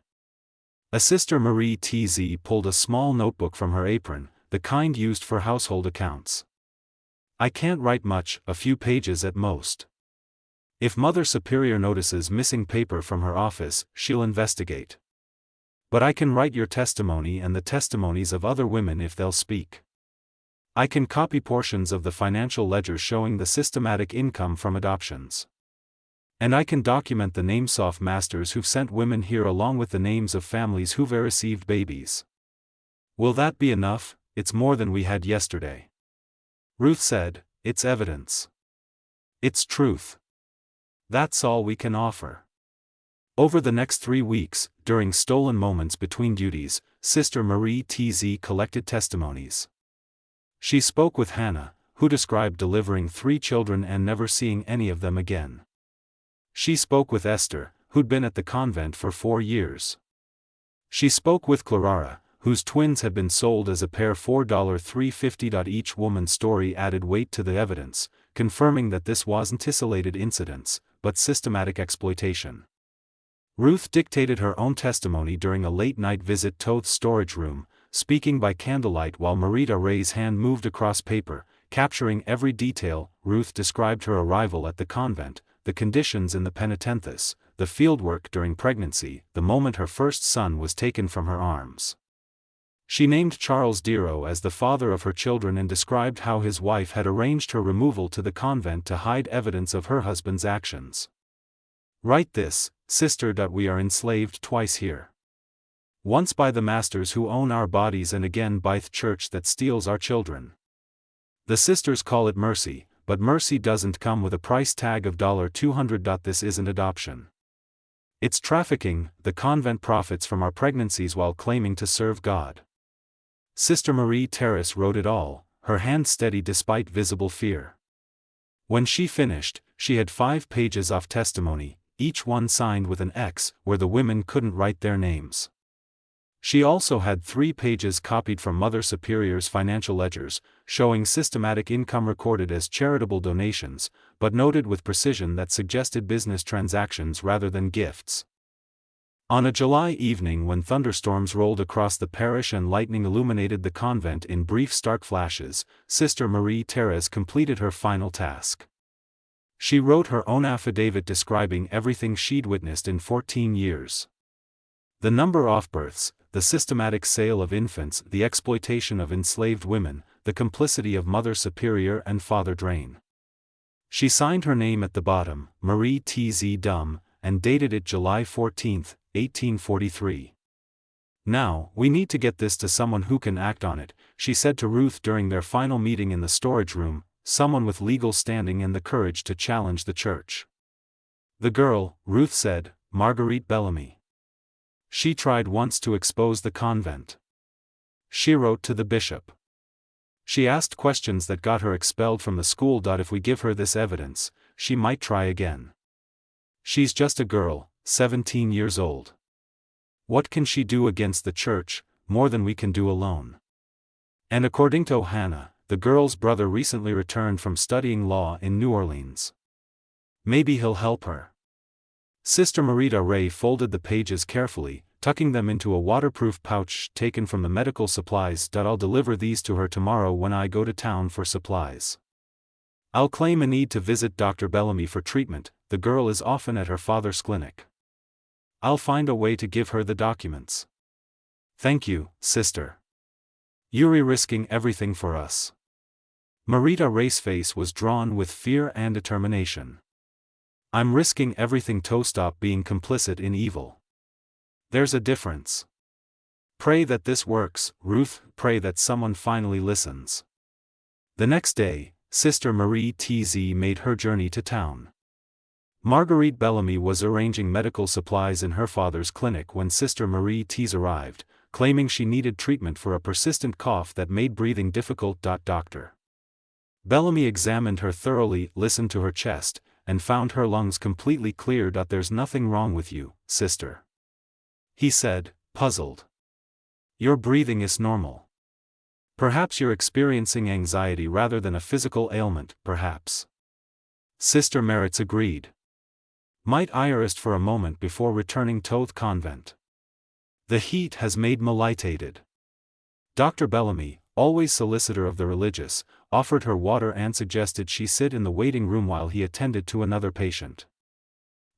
Speaker 1: A Sister Marie Tz pulled a small notebook from her apron, the kind used for household accounts. I can't write much, a few pages at most. If Mother Superior notices missing paper from her office, she'll investigate. But I can write your testimony and the testimonies of other women if they'll speak. I can copy portions of the financial ledger showing the systematic income from adoptions. And I can document the names of masters who've sent women here along with the names of families who've received babies. Will that be enough? It's more than we had yesterday. Ruth said, it's evidence. It's truth. That's all we can offer. Over the next 3 weeks, during stolen moments between duties, Sister Marie Tz collected testimonies. She spoke with Hannah, who described delivering 3 children and never seeing any of them again. She spoke with Esther, who'd been at the convent for 4 years. She spoke with Clara, whose twins had been sold as a pair for $3.50. Each woman's story added weight to the evidence, confirming that this wasn't isolated incidents, but systematic exploitation. Ruth dictated her own testimony during a late-night visit to the storage room, speaking by candlelight while Marita Ray's hand moved across paper, capturing every detail. Ruth described her arrival at the convent, the conditions in the penitentiary, the fieldwork during pregnancy, the moment her first son was taken from her arms. She named Charles Dero as the father of her children and described how his wife had arranged her removal to the convent to hide evidence of her husband's actions. Write this, sister. We are enslaved twice here. Once by the masters who own our bodies and again by the church that steals our children. The sisters call it mercy, but mercy doesn't come with a price tag of $200. This isn't adoption. It's trafficking. The convent profits from our pregnancies while claiming to serve God. Sister Marie Terrace wrote it all, her hand steady despite visible fear. When she finished, she had 5 pages of testimony, each one signed with an X, where the women couldn't write their names. She also had 3 pages copied from Mother Superior's financial ledgers, showing systematic income recorded as charitable donations, but noted with precision that suggested business transactions rather than gifts. On a July evening when thunderstorms rolled across the parish and lightning illuminated the convent in brief stark flashes, Sister Marie Terrace completed her final task. She wrote her own affidavit describing everything she'd witnessed in 14 years. The number of births, the systematic sale of infants, the exploitation of enslaved women, the complicity of Mother Superior and Father Drain. She signed her name at the bottom, Marie T.Z. Dum, and dated it July 14, 1843. "Now, we need to get this to someone who can act on it," she said to Ruth during their final meeting in the storage room, someone with legal standing and the courage to challenge the church. The girl, Ruth said, Marguerite Bellamy. She tried once to expose the convent. She wrote to the bishop. She asked questions that got her expelled from the school. If we give her this evidence, she might try again. She's just a girl, 17 years old. What can she do against the church? More than we can do alone. And according to Hannah, the girl's brother recently returned from studying law in New Orleans. Maybe he'll help her. Sister Marita Ray folded the pages carefully, tucking them into a waterproof pouch taken from the medical supplies. "I'll deliver these to her tomorrow when I go to town for supplies. I'll claim a need to visit Dr. Bellamy for treatment. The girl is often at her father's clinic. I'll find a way to give her the documents. Thank you, sister. You're risking everything for us." Marita Ray's face was drawn with fear and determination. "I'm risking everything to stop being complicit in evil. There's a difference. Pray that this works, Ruth, pray that someone finally listens." The next day, Sister Marie T.Z. made her journey to town. Marguerite Bellamy was arranging medical supplies in her father's clinic when Sister Marie T.Z. arrived, claiming she needed treatment for a persistent cough that made breathing difficult. Dr. Bellamy examined her thoroughly, listened to her chest, and found her lungs completely clear. "There's nothing wrong with you, sister," he said, puzzled. "Your breathing is normal. Perhaps you're experiencing anxiety rather than a physical ailment, perhaps." Sister Meritz agreed. "Might I rest for a moment before returning to the convent? The heat has made me lightheaded." Dr. Bellamy, always solicitor of the religious, offered her water and suggested she sit in the waiting room while he attended to another patient.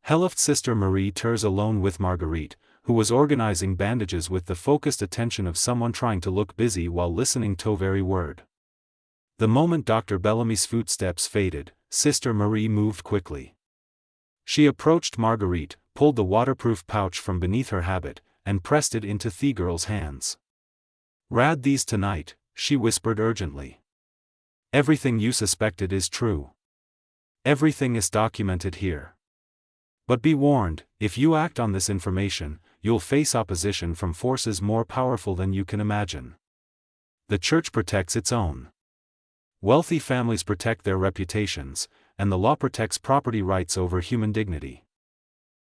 Speaker 1: He left Sister Marie Terrace alone with Marguerite, who was organizing bandages with the focused attention of someone trying to look busy while listening to every word. The moment Dr. Bellamy's footsteps faded, Sister Marie moved quickly. She approached Marguerite, pulled the waterproof pouch from beneath her habit, and pressed it into the girl's hands. "Read these tonight," she whispered urgently. "Everything you suspected is true. Everything is documented here. But be warned, if you act on this information, you'll face opposition from forces more powerful than you can imagine. The church protects its own. Wealthy families protect their reputations, and the law protects property rights over human dignity.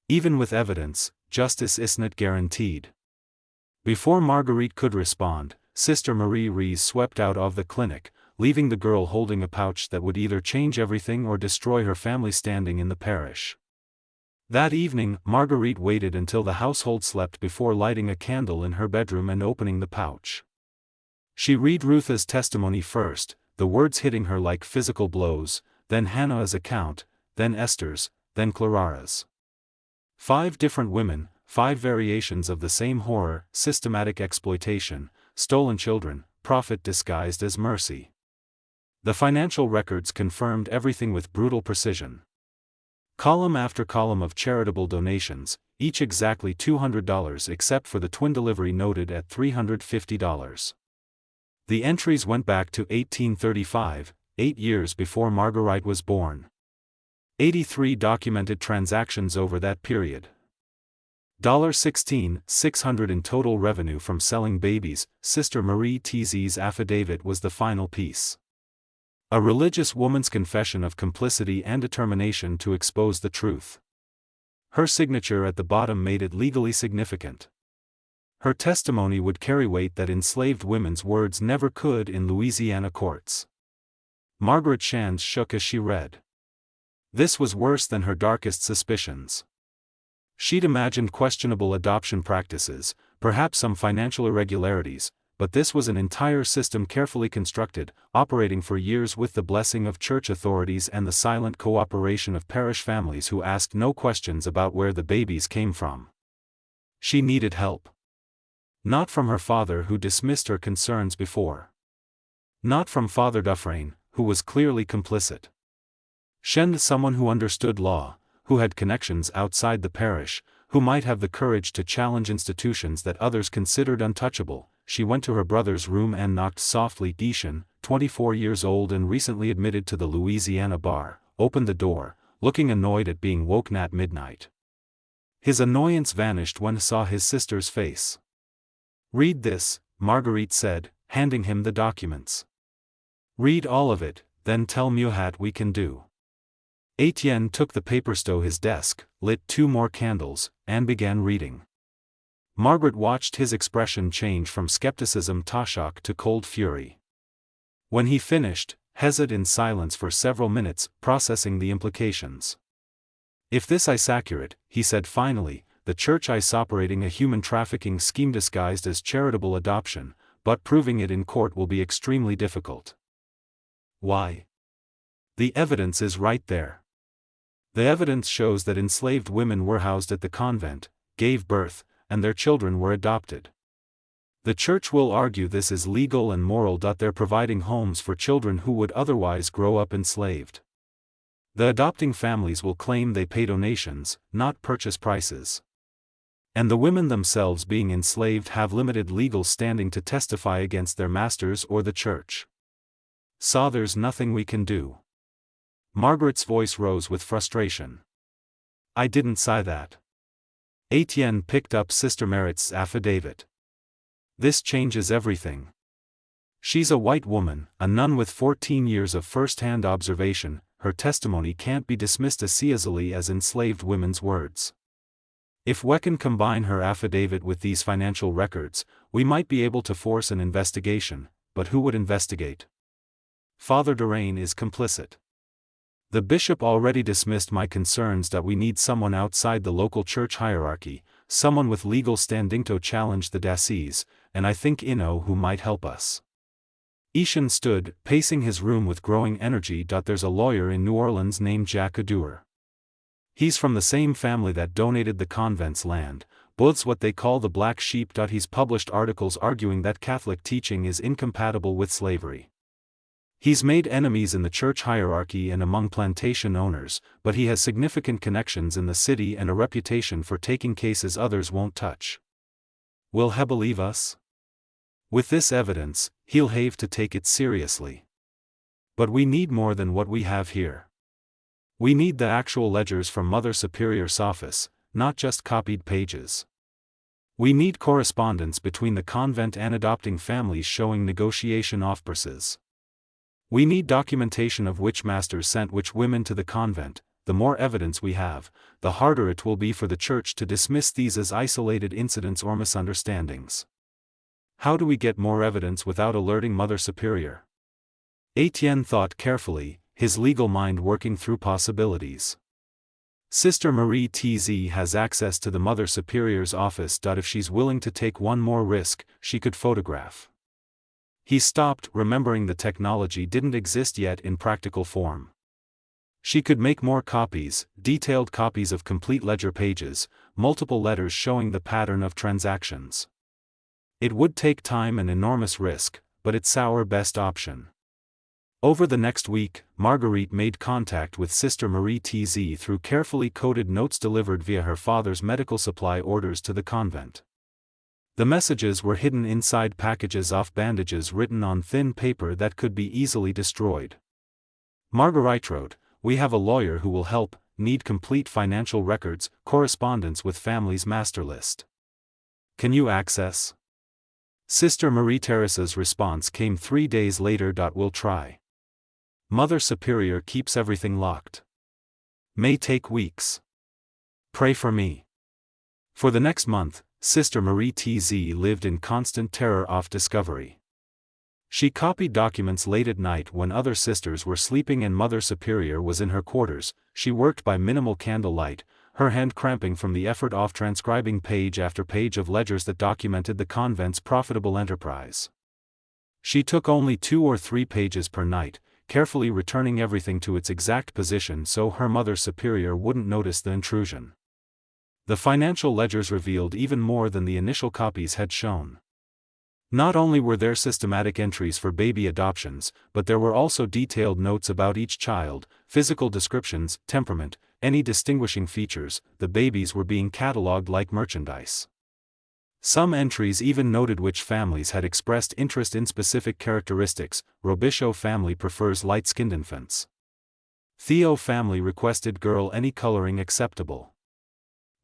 Speaker 1: Even with evidence, justice isn't guaranteed." Before Marguerite could respond, Sister Marie Rees swept out of the clinic, leaving the girl holding a pouch that would either change everything or destroy her family's standing in the parish. That evening, Marguerite waited until the household slept before lighting a candle in her bedroom and opening the pouch. She read Ruth's testimony first, the words hitting her like physical blows, then Hannah's account, then Esther's, then Clara's. 5 different women, 5 variations of the same horror, systematic exploitation, stolen children, profit disguised as mercy. The financial records confirmed everything with brutal precision. Column after column of charitable donations, each exactly $200 except for the twin delivery noted at $350. The entries went back to 1835, 8 years before Marguerite was born. 83 documented transactions over that period. $16,600 in total revenue from selling babies. Sister Marie Tz's affidavit was the final piece. A religious woman's confession of complicity and determination to expose the truth. Her signature at the bottom made it legally significant. Her testimony would carry weight that enslaved women's words never could in Louisiana courts. Margaret's hands shook as she read. This was worse than her darkest suspicions. She'd imagined questionable adoption practices, perhaps some financial irregularities, but this was an entire system carefully constructed, operating for years with the blessing of church authorities and the silent cooperation of parish families who asked no questions about where the babies came from. She needed help. Not from her father, who dismissed her concerns before. Not from Father Dufresne, who was clearly complicit. Send someone who understood law, who had connections outside the parish, who might have the courage to challenge institutions that others considered untouchable. She went to her brother's room and knocked softly. Deschamps, 24 years old and recently admitted to the Louisiana bar, opened the door, looking annoyed at being woken at midnight. His annoyance vanished when he saw his sister's face. "Read this," Marguerite said, handing him the documents. "Read all of it, then tell me what we can do." Etienne took the papers to his desk, lit 2 more candles, and began reading. Margaret watched his expression change from skepticism to shock to cold fury. When he finished, hesitated in silence for several minutes, processing the implications. "If this is accurate," he said finally, "the church is operating a human trafficking scheme disguised as charitable adoption, but proving it in court will be extremely difficult." Why? The evidence is right there. The evidence shows that enslaved women were housed at the convent, gave birth, and their children were adopted. The church will argue this is legal and moral. They're providing homes for children who would otherwise grow up enslaved. The adopting families will claim they pay donations, not purchase prices. And the women themselves, being enslaved, have limited legal standing to testify against their masters or the church. So there's nothing we can do. Margaret's voice rose with frustration. "I didn't say that." Etienne picked up Sister Marit's affidavit. "This changes everything. She's a white woman, a nun with 14 years of first-hand observation. Her testimony can't be dismissed as easily as enslaved women's words. If we can combine her affidavit with these financial records, we might be able to force an investigation, but who would investigate? Father Dufresne is complicit. The bishop already dismissed my concerns that we need someone outside the local church hierarchy, someone with legal standing to challenge the diocese, and I think you know who might help us." Etienne stood, pacing his room with growing energy. "There's a lawyer in New Orleans named Jacques Adouer. He's from the same family that donated the convent's land, but's what they call the black sheep. He's published articles arguing that Catholic teaching is incompatible with slavery. He's made enemies in the church hierarchy and among plantation owners, but he has significant connections in the city and a reputation for taking cases others won't touch. Will he believe us? With this evidence, he'll have to take it seriously. But we need more than what we have here. We need the actual ledgers from Mother Superior's office, not just copied pages. We need correspondence between the convent and adopting families showing negotiation offices. We need documentation of which masters sent which women to the convent. The more evidence we have, the harder it will be for the church to dismiss these as isolated incidents or misunderstandings. How do we get more evidence without alerting Mother Superior?" Etienne thought carefully, his legal mind working through possibilities. "Sister Marie Tz has access to the Mother Superior's office. If she's willing to take one more risk, she could photograph." He stopped, remembering the technology didn't exist yet in practical form. She could make more copies, detailed copies of complete ledger pages, multiple letters showing the pattern of transactions. It would take time and enormous risk, but it's our best option. Over the next week, Marguerite made contact with Sister Marie Tz through carefully coded notes delivered via her father's medical supply orders to the convent. The messages were hidden inside packages of bandages written on thin paper that could be easily destroyed. Marguerite wrote, "We have a lawyer who will help, need complete financial records, correspondence with family's master list. Can you access?" Sister Marie Teresa's response came 3 days later. "We'll try. Mother Superior keeps everything locked. May take weeks. Pray for me." For the next month, Sister Marie TZ lived in constant terror of discovery. She copied documents late at night when other sisters were sleeping and Mother Superior was in her quarters. She worked by minimal candlelight, her hand cramping from the effort of transcribing page after page of ledgers that documented the convent's profitable enterprise. She took only 2 or 3 pages per night, carefully returning everything to its exact position so her Mother Superior wouldn't notice the intrusion. The financial ledgers revealed even more than the initial copies had shown. Not only were there systematic entries for baby adoptions, but there were also detailed notes about each child, physical descriptions, temperament, any distinguishing features. The babies were being catalogued like merchandise. Some entries even noted which families had expressed interest in specific characteristics. Robichaud family prefers light-skinned infants. Theo family requested girl, any coloring acceptable.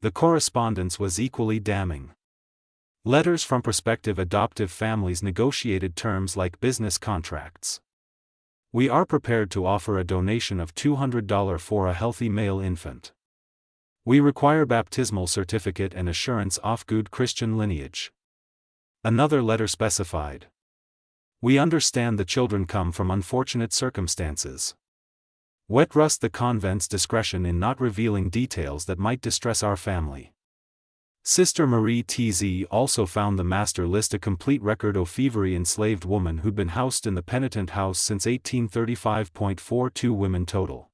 Speaker 1: The correspondence was equally damning. Letters from prospective adoptive families negotiated terms like business contracts. "We are prepared to offer a donation of $200 for a healthy male infant. We require baptismal certificate and assurance of good Christian lineage." Another letter specified, "We understand the children come from unfortunate circumstances. Wet rust the convent's discretion in not revealing details that might distress our family." Sister Marie TZ also found the master list, a complete record of every enslaved woman who'd been housed in the penitent house since 1835.42 women total.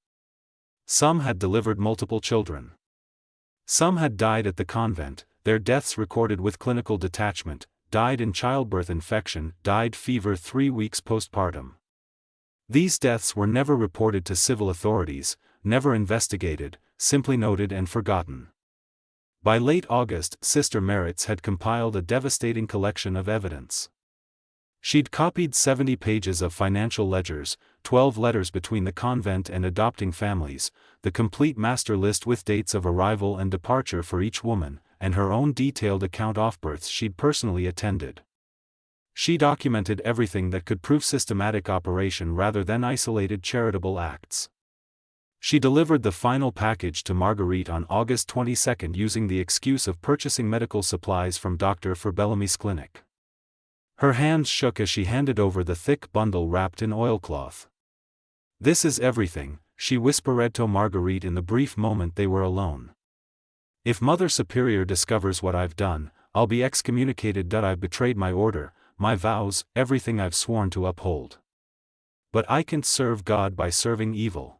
Speaker 1: Some had delivered multiple children. Some had died at the convent, their deaths recorded with clinical detachment, died in childbirth infection, died fever 3 weeks postpartum. These deaths were never reported to civil authorities, never investigated, simply noted and forgotten. By late August, Sister Meritz had compiled a devastating collection of evidence. She'd copied 70 pages of financial ledgers, 12 letters between the convent and adopting families, the complete master list with dates of arrival and departure for each woman, and her own detailed account of births she'd personally attended. She documented everything that could prove systematic operation rather than isolated charitable acts. She delivered the final package to Marguerite on August 22 using the excuse of purchasing medical supplies from Dr. Bellamy's clinic. Her hands shook as she handed over the thick bundle wrapped in oilcloth. "This is everything," she whispered to Marguerite in the brief moment they were alone. "If Mother Superior discovers what I've done, I'll be excommunicated. I've betrayed my order, my vows, everything I've sworn to uphold. But I can't serve God by serving evil.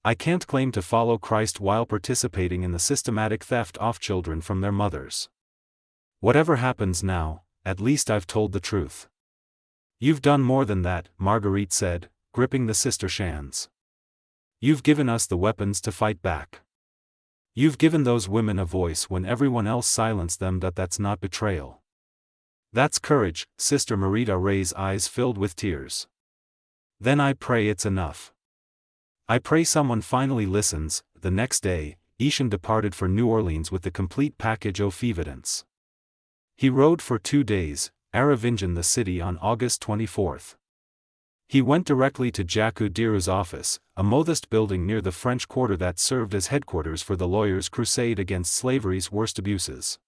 Speaker 1: I can't claim to follow Christ while participating in the systematic theft of children from their mothers. Whatever happens now, at least I've told the truth." "You've done more than that," Marguerite said, gripping the sister's hands. "You've given us the weapons to fight back. You've given those women a voice when everyone else silenced them. That's not betrayal. That's courage." Sister Marita Ray's eyes filled with tears. "Then I pray it's enough. I pray someone finally listens." The next day, Ishan departed for New Orleans with the complete package of evidence. He rode for 2 days, Aravinjan the city on August 24. He went directly to Jacques Dirou's office, a modest building near the French Quarter that served as headquarters for the lawyers' crusade against slavery's worst abuses.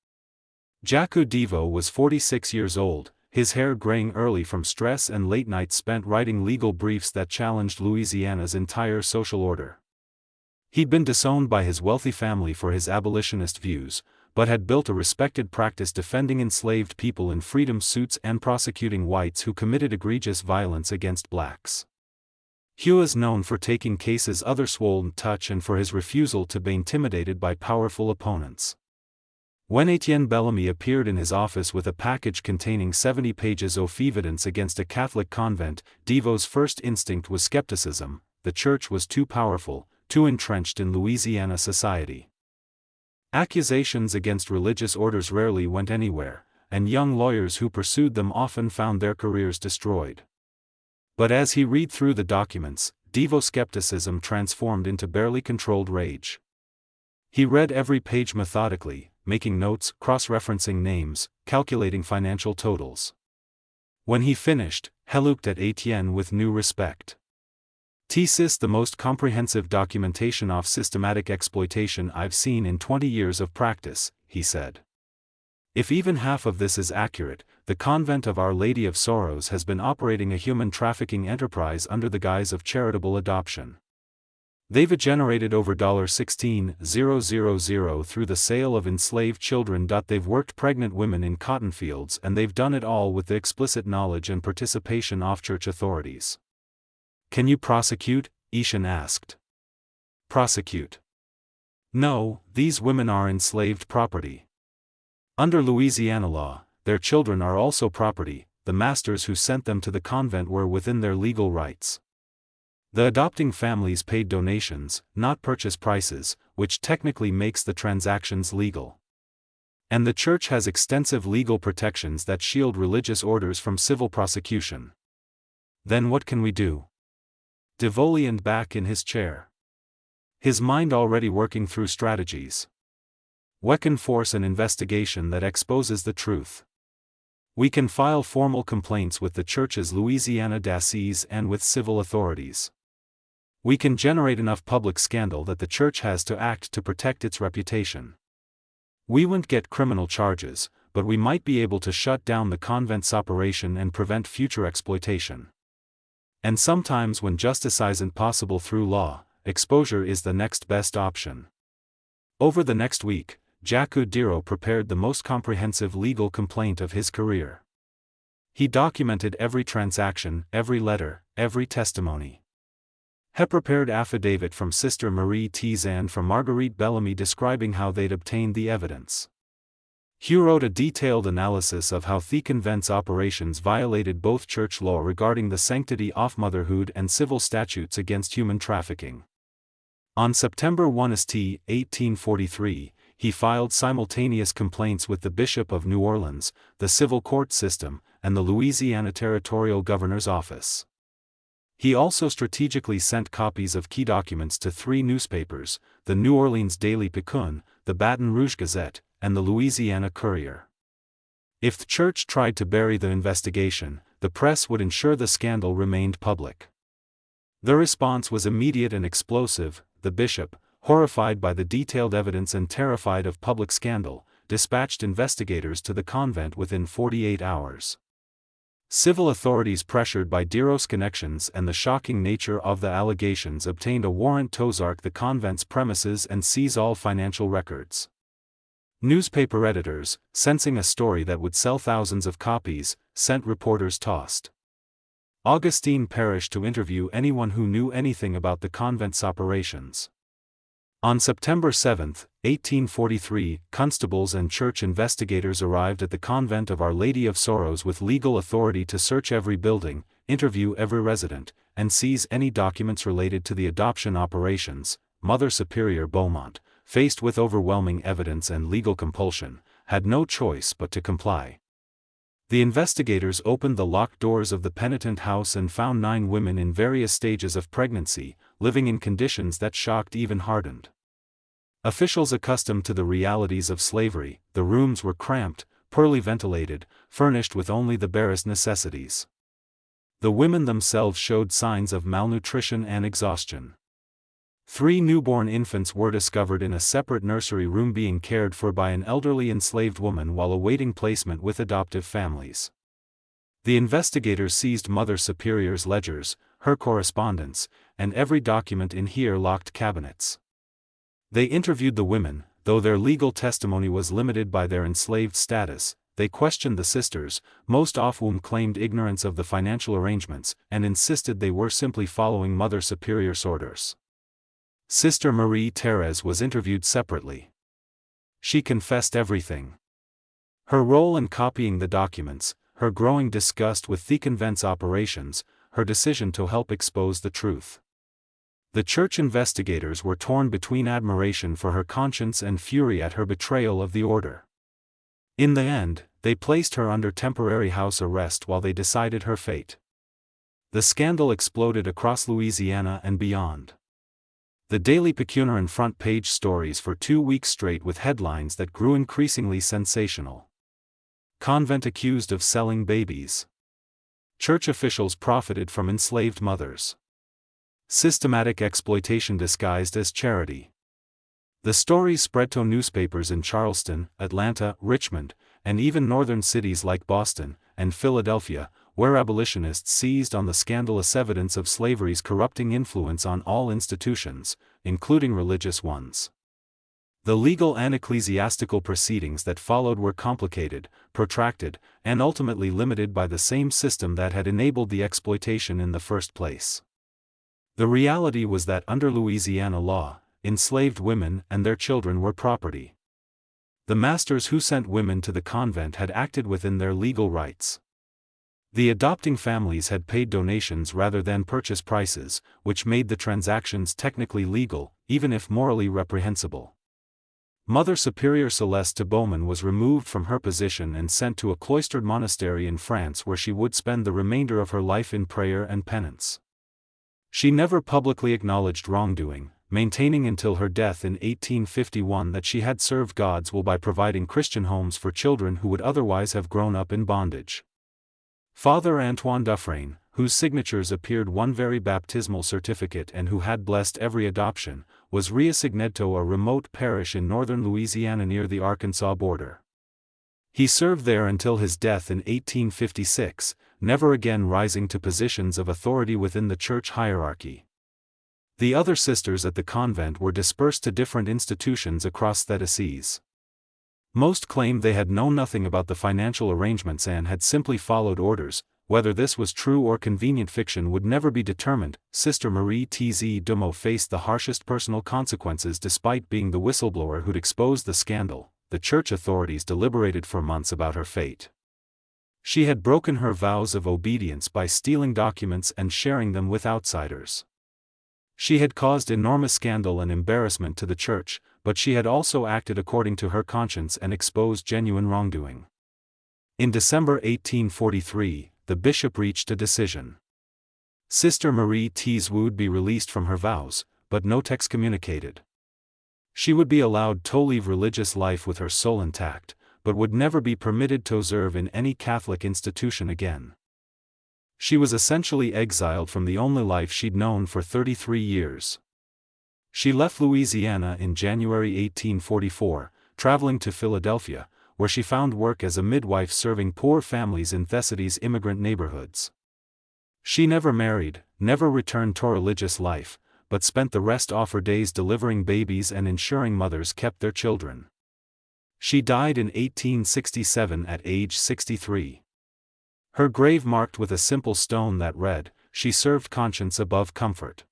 Speaker 1: Jacques Divo was 46 years old, his hair graying early from stress and late nights spent writing legal briefs that challenged Louisiana's entire social order. He'd been disowned by his wealthy family for his abolitionist views, but had built a respected practice defending enslaved people in freedom suits and prosecuting whites who committed egregious violence against blacks. He was known for taking cases others wouldn't touch and for his refusal to be intimidated by powerful opponents. When Etienne Bellamy appeared in his office with a package containing 70 pages of evidence against a Catholic convent, Divo's first instinct was skepticism. The church was too powerful, too entrenched in Louisiana society. Accusations against religious orders rarely went anywhere, and young lawyers who pursued them often found their careers destroyed. But as he read through the documents, devo-skepticism transformed into barely controlled rage. He read every page methodically, making notes, cross-referencing names, calculating financial totals. When he finished, he looked at Etienne with new respect. "This is the most comprehensive documentation of systematic exploitation I've seen in 20 years of practice," he said. "If even half of this is accurate, the Convent of Our Lady of Sorrows has been operating a human trafficking enterprise under the guise of charitable adoption. They've generated over $16,000 through the sale of enslaved children. They've worked pregnant women in cotton fields, and they've done it all with the explicit knowledge and participation of church authorities." "Can you prosecute?" Etienne asked. "Prosecute? No, these women are enslaved property. Under Louisiana law, their children are also property. The masters who sent them to the convent were within their legal rights. The adopting families paid donations, not purchase prices, which technically makes the transactions legal. And the church has extensive legal protections that shield religious orders from civil prosecution. Then what can we do?" Deveau leaned back in his chair, his mind already working through strategies. "We can force an investigation that exposes the truth. We can file formal complaints with the church's Louisiana diocese and with civil authorities. We can generate enough public scandal that the church has to act to protect its reputation. We won't get criminal charges, but we might be able to shut down the convent's operation and prevent future exploitation. And sometimes when justice isn't possible through law, exposure is the next best option." Over the next week, Jacques Diro prepared the most comprehensive legal complaint of his career. He documented every transaction, every letter, every testimony. He prepared affidavit from Sister Marie Tizan from Marguerite Bellamy describing how they'd obtained the evidence. He wrote a detailed analysis of how the convent's operations violated both church law regarding the sanctity of motherhood and civil statutes against human trafficking. On September 1, 1843, he filed simultaneous complaints with the Bishop of New Orleans, the civil court system, and the Louisiana Territorial Governor's Office. He also strategically sent copies of key documents to 3 newspapers, the New Orleans Daily Picayune, the Baton Rouge Gazette, and the Louisiana Courier. If the church tried to bury the investigation, the press would ensure the scandal remained public. The response was immediate and explosive. The bishop, horrified by the detailed evidence and terrified of public scandal, dispatched investigators to the convent within 48 hours. Civil authorities, pressured by Diro's connections and the shocking nature of the allegations, obtained a warrant to search the convent's premises and seize all financial records. Newspaper editors, sensing a story that would sell thousands of copies, sent reporters tossed Augustine Parish to interview anyone who knew anything about the convent's operations. On September 7, 1843, constables and church investigators arrived at the Convent of Our Lady of Sorrows with legal authority to search every building, interview every resident, and seize any documents related to the adoption operations. Mother Superior Beaumont, faced with overwhelming evidence and legal compulsion, had no choice but to comply. The investigators opened the locked doors of the penitent house and found 9 women in various stages of pregnancy, living in conditions that shocked even hardened officials accustomed to the realities of slavery. The rooms were cramped, poorly ventilated, furnished with only the barest necessities. The women themselves showed signs of malnutrition and exhaustion. 3 newborn infants were discovered in a separate nursery room being cared for by an elderly enslaved woman while awaiting placement with adoptive families. The investigators seized Mother Superior's ledgers, her correspondence, and every document in her locked cabinets. They interviewed the women, though their legal testimony was limited by their enslaved status. They questioned the sisters, most of whom claimed ignorance of the financial arrangements, and insisted they were simply following Mother Superior's orders. Sister Marie Thérèse was interviewed separately. She confessed everything. Her role in copying the documents, her growing disgust with the convent's operations, her decision to help expose the truth. The church investigators were torn between admiration for her conscience and fury at her betrayal of the order. In the end, they placed her under temporary house arrest while they decided her fate. The scandal exploded across Louisiana and beyond. The Daily Picayune front page stories for 2 weeks straight with headlines that grew increasingly sensational. Convent accused of selling babies. Church officials profited from enslaved mothers. Systematic exploitation disguised as charity. The stories spread to newspapers in Charleston, Atlanta, Richmond, and even northern cities like Boston and Philadelphia, where abolitionists seized on the scandalous evidence of slavery's corrupting influence on all institutions, including religious ones. The legal and ecclesiastical proceedings that followed were complicated, protracted, and ultimately limited by the same system that had enabled the exploitation in the first place. The reality was that under Louisiana law, enslaved women and their children were property. The masters who sent women to the convent had acted within their legal rights. The adopting families had paid donations rather than purchase prices, which made the transactions technically legal, even if morally reprehensible. Mother Superior Celeste Bowman was removed from her position and sent to a cloistered monastery in France where she would spend the remainder of her life in prayer and penance. She never publicly acknowledged wrongdoing, maintaining until her death in 1851 that she had served God's will by providing Christian homes for children who would otherwise have grown up in bondage. Father Antoine Dufresne, whose signatures appeared one very baptismal certificate and who had blessed every adoption, was reassigned to a remote parish in northern Louisiana near the Arkansas border. He served there until his death in 1856, never again rising to positions of authority within the church hierarchy. The other sisters at the convent were dispersed to different institutions across the diocese. Most claimed they had known nothing about the financial arrangements and had simply followed orders. Whether this was true or convenient fiction would never be determined. Sister Marie Tz Dumeau faced the harshest personal consequences despite being the whistleblower who'd exposed the scandal. The church authorities deliberated for months about her fate. She had broken her vows of obedience by stealing documents and sharing them with outsiders. She had caused enormous scandal and embarrassment to the church, but she had also acted according to her conscience and exposed genuine wrongdoing. In December 1843, the bishop reached a decision. Sister Marie Tz would be released from her vows, but not excommunicated. She would be allowed to live religious life with her soul intact, but would never be permitted to serve in any Catholic institution again. She was essentially exiled from the only life she'd known for 33 years. She left Louisiana in January 1844, traveling to Philadelphia, where she found work as a midwife serving poor families in Thessaly's immigrant neighborhoods. She never married, never returned to religious life, but spent the rest of her days delivering babies and ensuring mothers kept their children. She died in 1867 at age 63. Her grave marked with a simple stone that read, "She served conscience above comfort."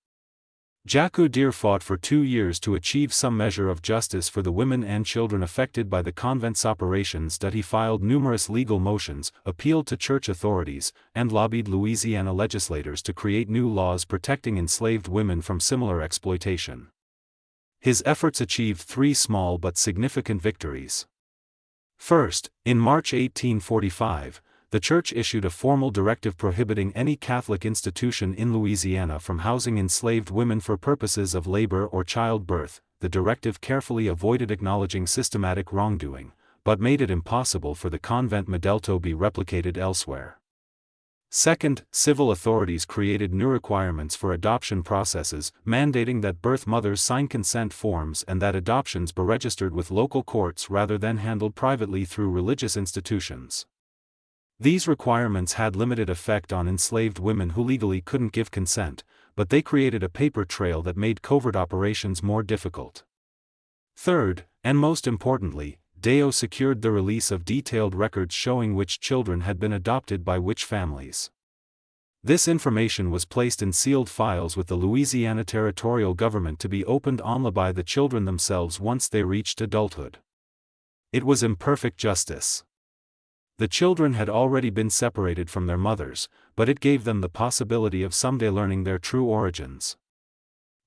Speaker 1: Jacques Deere fought for 2 years to achieve some measure of justice for the women and children affected by the convent's operations. He filed numerous legal motions, appealed to church authorities, and lobbied Louisiana legislators to create new laws protecting enslaved women from similar exploitation. His efforts achieved 3 small but significant victories. First, in March 1845, the church issued a formal directive prohibiting any Catholic institution in Louisiana from housing enslaved women for purposes of labor or childbirth. The directive carefully avoided acknowledging systematic wrongdoing, but made it impossible for the convent model to be replicated elsewhere. Second, civil authorities created new requirements for adoption processes, mandating that birth mothers sign consent forms and that adoptions be registered with local courts rather than handled privately through religious institutions. These requirements had limited effect on enslaved women who legally couldn't give consent, but they created a paper trail that made covert operations more difficult. Third, and most importantly, Deo secured the release of detailed records showing which children had been adopted by which families. This information was placed in sealed files with the Louisiana territorial government to be opened only by the children themselves once they reached adulthood. It was imperfect justice. The children had already been separated from their mothers, but it gave them the possibility of someday learning their true origins.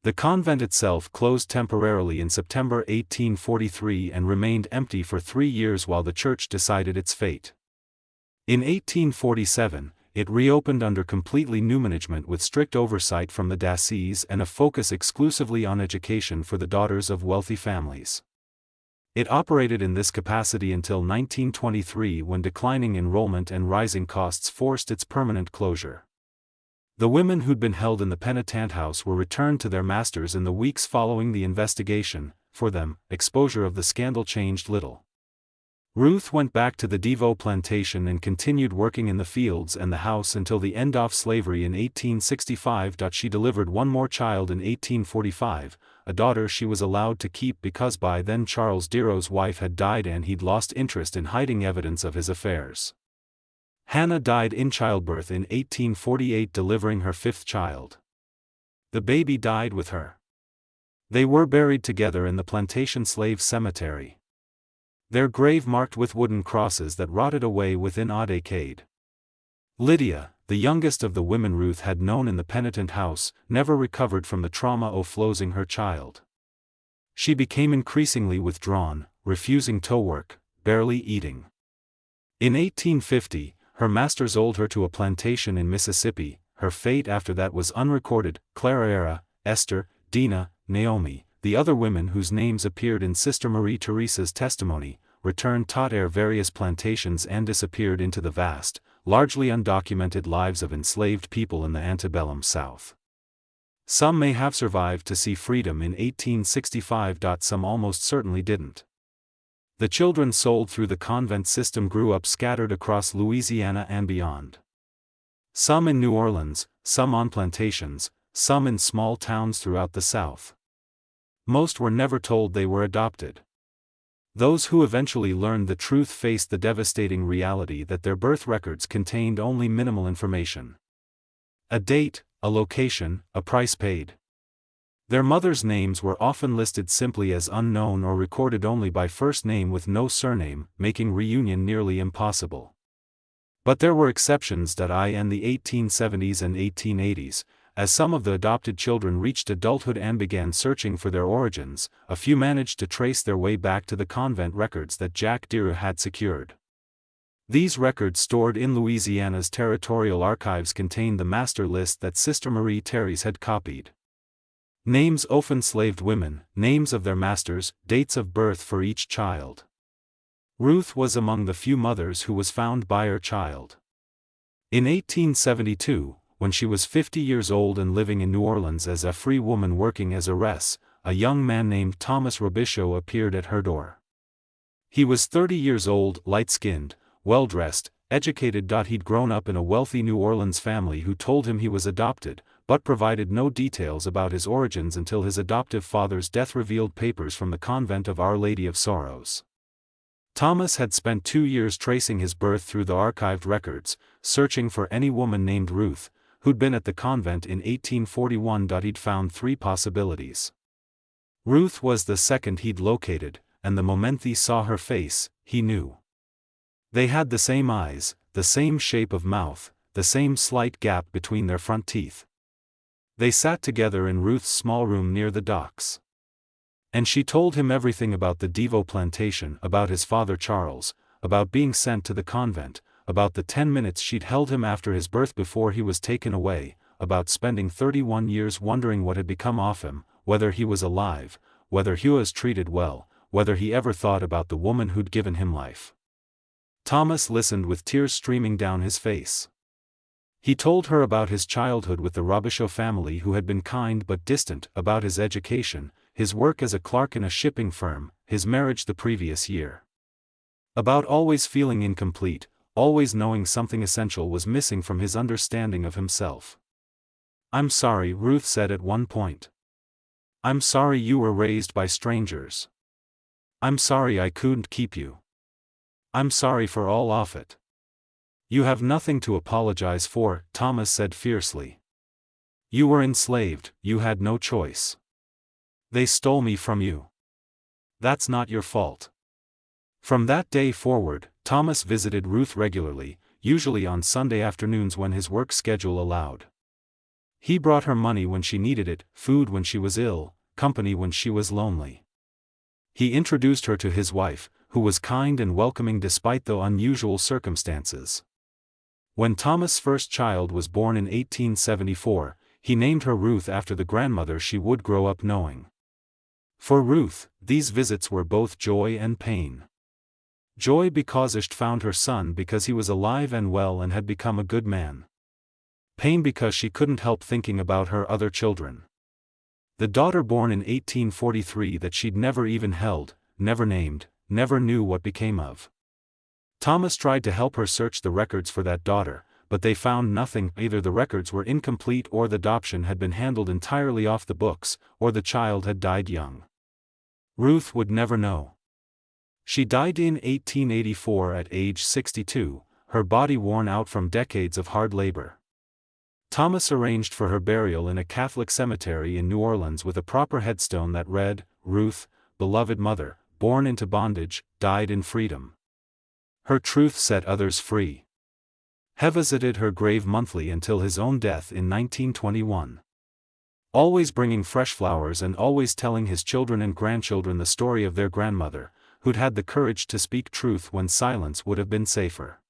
Speaker 1: The convent itself closed temporarily in September 1843 and remained empty for 3 years while the church decided its fate. In 1847, it reopened under completely new management with strict oversight from the diocese and a focus exclusively on education for the daughters of wealthy families. It operated in this capacity until 1923, when declining enrollment and rising costs forced its permanent closure. The women who'd been held in the penitent house were returned to their masters in the weeks following the investigation. For them, exposure of the scandal changed little. Ruth went back to the Devo plantation and continued working in the fields and the house until the end of slavery in 1865. She delivered one more child in 1845, a daughter she was allowed to keep because by then Charles Dero's wife had died and he'd lost interest in hiding evidence of his affairs. Hannah died in childbirth in 1848, delivering her fifth child. The baby died with her. They were buried together in the plantation slave cemetery, their grave marked with wooden crosses that rotted away within a decade. Lydia, the youngest of the women Ruth had known in the penitent house, never recovered from the trauma of losing her child. She became increasingly withdrawn, refusing to work, barely eating. In 1850, her masters sold her to a plantation in Mississippi. Her fate after that was unrecorded. Clara, Esther, Dina, Naomi, the other women whose names appeared in Sister Marie Theresa's testimony, returned to their various plantations and disappeared into the vast, largely undocumented lives of enslaved people in the antebellum South. Some may have survived to see freedom in 1865. Some almost certainly didn't. The children sold through the convent system grew up scattered across Louisiana and beyond. Some in New Orleans, some on plantations, some in small towns throughout the South. Most were never told they were adopted. Those who eventually learned the truth faced the devastating reality that their birth records contained only minimal information. A date, a location, a price paid. Their mothers' names were often listed simply as unknown or recorded only by first name with no surname, making reunion nearly impossible. But there were exceptions. In the 1870s and 1880s, as some of the adopted children reached adulthood and began searching for their origins, a few managed to trace their way back to the convent records that Jack Dero had secured. These records, stored in Louisiana's territorial archives, contained the master list that Sister Marie Therese had copied. Names of enslaved women, names of their masters, dates of birth for each child. Ruth was among the few mothers who was found by her child. In 1872, when she was 50 years old and living in New Orleans as a free woman working as a heiress, a young man named Thomas Robichaud appeared at her door. He was 30 years old, light-skinned, well-dressed, educated. He'd grown up in a wealthy New Orleans family who told him he was adopted, but provided no details about his origins until his adoptive father's death revealed papers from the convent of Our Lady of Sorrows. Thomas had spent 2 years tracing his birth through the archived records, searching for any woman named Ruth, who'd been at the convent in 1841. He'd found 3 possibilities. Ruth was the second he'd located, and the moment he saw her face, he knew. They had the same eyes, the same shape of mouth, the same slight gap between their front teeth. They sat together in Ruth's small room near the docks. And she told him everything about the Devo plantation, about his father Charles, about being sent to the convent, about the 10 minutes she'd held him after his birth before he was taken away, about spending 31 years wondering what had become of him, whether he was alive, whether he was treated well, whether he ever thought about the woman who'd given him life. Thomas listened with tears streaming down his face. He told her about his childhood with the Robichaud family who had been kind but distant, about his education, his work as a clerk in a shipping firm, his marriage the previous year. About always feeling incomplete, always knowing something essential was missing from his understanding of himself. "I'm sorry," Ruth said at one point. "I'm sorry you were raised by strangers. I'm sorry I couldn't keep you. I'm sorry for all of it." "You have nothing to apologize for," Thomas said fiercely. "You were enslaved, you had no choice. They stole me from you. That's not your fault." From that day forward, Thomas visited Ruth regularly, usually on Sunday afternoons when his work schedule allowed. He brought her money when she needed it, food when she was ill, company when she was lonely. He introduced her to his wife, who was kind and welcoming despite the unusual circumstances. When Thomas' first child was born in 1874, he named her Ruth after the grandmother she would grow up knowing. For Ruth, these visits were both joy and pain. Joy because she found her son because he was alive and well and had become a good man. Pain because she couldn't help thinking about her other children. The daughter born in 1843 that she'd never even held, never named, never knew what became of. Thomas tried to help her search the records for that daughter, but they found nothing. Either the records were incomplete or the adoption had been handled entirely off the books, or the child had died young. Ruth would never know. She died in 1884 at age 62, her body worn out from decades of hard labor. Thomas arranged for her burial in a Catholic cemetery in New Orleans with a proper headstone that read, "Ruth, beloved mother, born into bondage, died in freedom. Her truth set others free." He visited her grave monthly until his own death in 1921. Always bringing fresh flowers and always telling his children and grandchildren the story of their grandmother, who'd had the courage to speak truth when silence would have been safer.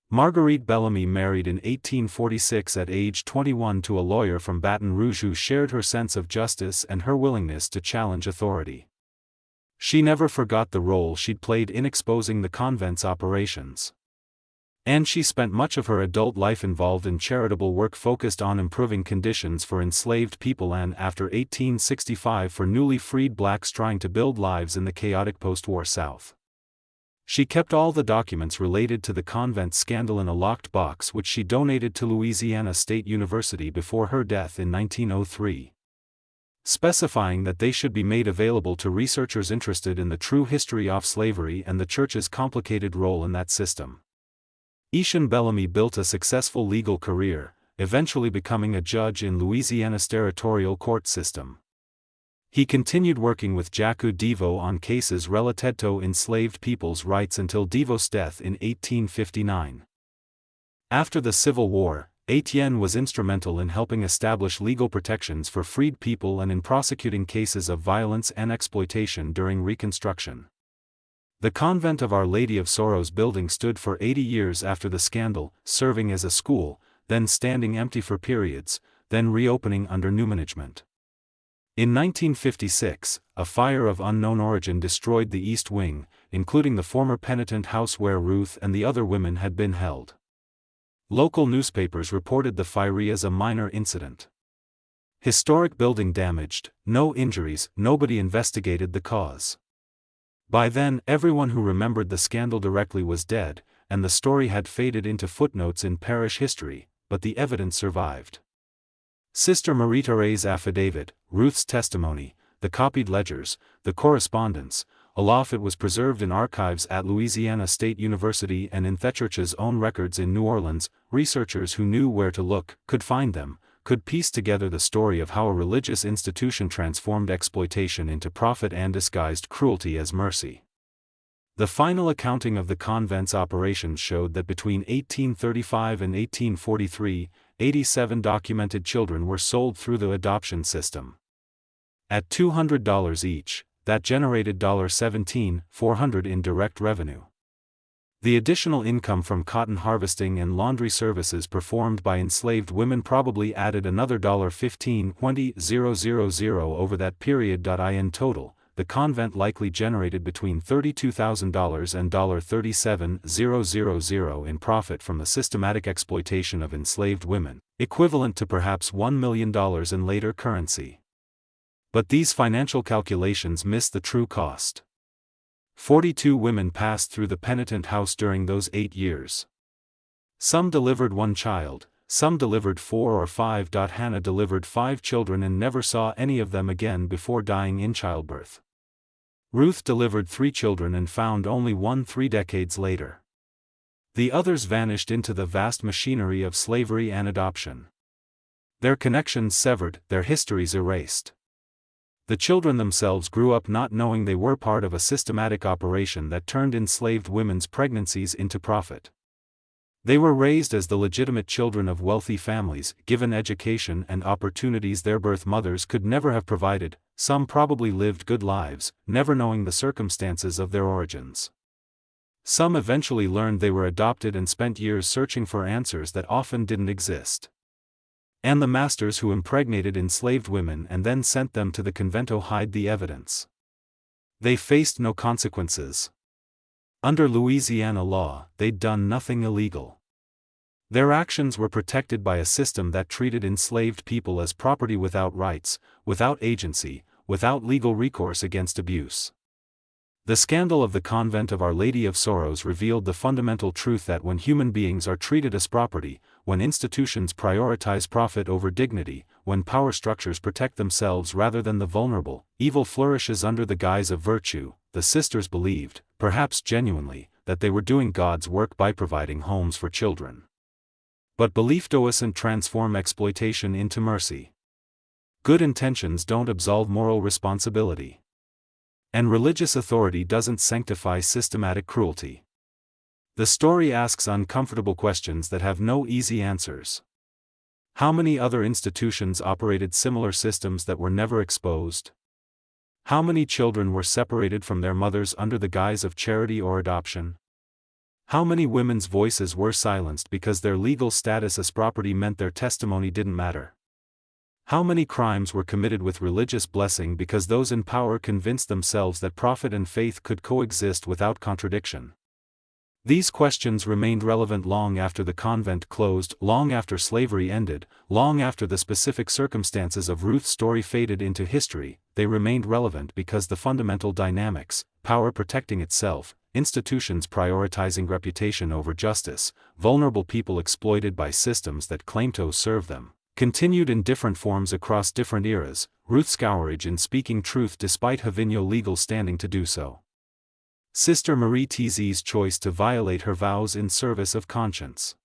Speaker 1: Marguerite Bellamy married in 1846 at age 21 to a lawyer from Baton Rouge who shared her sense of justice and her willingness to challenge authority. She never forgot the role she'd played in exposing the convent's operations. And she spent much of her adult life involved in charitable work focused on improving conditions for enslaved people and after 1865 for newly freed blacks trying to build lives in the chaotic post-war South. She kept all the documents related to the convent scandal in a locked box which she donated to Louisiana State University before her death in 1903. Specifying that they should be made available to researchers interested in the true history of slavery and the Church's complicated role in that system. Etienne Bellamy built a successful legal career, eventually becoming a judge in Louisiana's territorial court system. He continued working with Jacques Deveau on cases related to enslaved people's rights until Deveau's death in 1859. After the Civil War, Etienne was instrumental in helping establish legal protections for freed people and in prosecuting cases of violence and exploitation during Reconstruction. The Convent of Our Lady of Sorrows building stood for 80 years after the scandal, serving as a school, then standing empty for periods, then reopening under new management. In 1956, a fire of unknown origin destroyed the East Wing, including the former penitent house where Ruth and the other women had been held. Local newspapers reported the fire as a minor incident. Historic building damaged, no injuries, nobody investigated the cause. By then, everyone who remembered the scandal directly was dead, and the story had faded into footnotes in parish history, but the evidence survived. Sister Marie-Thérèse's affidavit, Ruth's testimony, the copied ledgers, the correspondence, all of it was preserved in archives at Louisiana State University and in the Church's own records in New Orleans. Researchers who knew where to look could find them, could piece together the story of how a religious institution transformed exploitation into profit and disguised cruelty as mercy. The final accounting of the convent's operations showed that between 1835 and 1843, 87 documented children were sold through the adoption system. At $200 each, that generated $17,400 in direct revenue. The additional income from cotton harvesting and laundry services performed by enslaved women probably added another $15,000 over that period. In total, the convent likely generated between $32,000 and $37,000 in profit from the systematic exploitation of enslaved women, equivalent to perhaps $1 million in later currency. But these financial calculations miss the true cost. 42 women passed through the penitent house during those 8 years. Some delivered 1 child, some delivered 4 or 5. Hannah delivered 5 children and never saw any of them again before dying in childbirth. Ruth delivered 3 children and found only one 3 decades later. The others vanished into the vast machinery of slavery and adoption. Their connections severed, their histories erased. The children themselves grew up not knowing they were part of a systematic operation that turned enslaved women's pregnancies into profit. They were raised as the legitimate children of wealthy families, given education and opportunities their birth mothers could never have provided. Some probably lived good lives, never knowing the circumstances of their origins. Some eventually learned they were adopted and spent years searching for answers that often didn't exist. And the masters who impregnated enslaved women and then sent them to the convento hide the evidence. They faced no consequences. Under Louisiana law, they'd done nothing illegal. Their actions were protected by a system that treated enslaved people as property without rights, without agency, without legal recourse against abuse. The scandal of the Convent of Our Lady of Sorrows revealed the fundamental truth that when human beings are treated as property, when institutions prioritize profit over dignity, when power structures protect themselves rather than the vulnerable, evil flourishes under the guise of virtue. The sisters believed, perhaps genuinely, that they were doing God's work by providing homes for children. But belief doesn't transform exploitation into mercy. Good intentions don't absolve moral responsibility. And religious authority doesn't sanctify systematic cruelty. The story asks uncomfortable questions that have no easy answers. How many other institutions operated similar systems that were never exposed? How many children were separated from their mothers under the guise of charity or adoption? How many women's voices were silenced because their legal status as property meant their testimony didn't matter? How many crimes were committed with religious blessing because those in power convinced themselves that profit and faith could coexist without contradiction? These questions remained relevant long after the convent closed, long after slavery ended, long after the specific circumstances of Ruth's story faded into history. They remained relevant because the fundamental dynamics, power protecting itself, institutions prioritizing reputation over justice, vulnerable people exploited by systems that claim to serve them, continued in different forms across different eras. Ruth's courage in speaking truth despite having no legal standing to do so. Sister Marie Thézé's choice to violate her vows in service of conscience.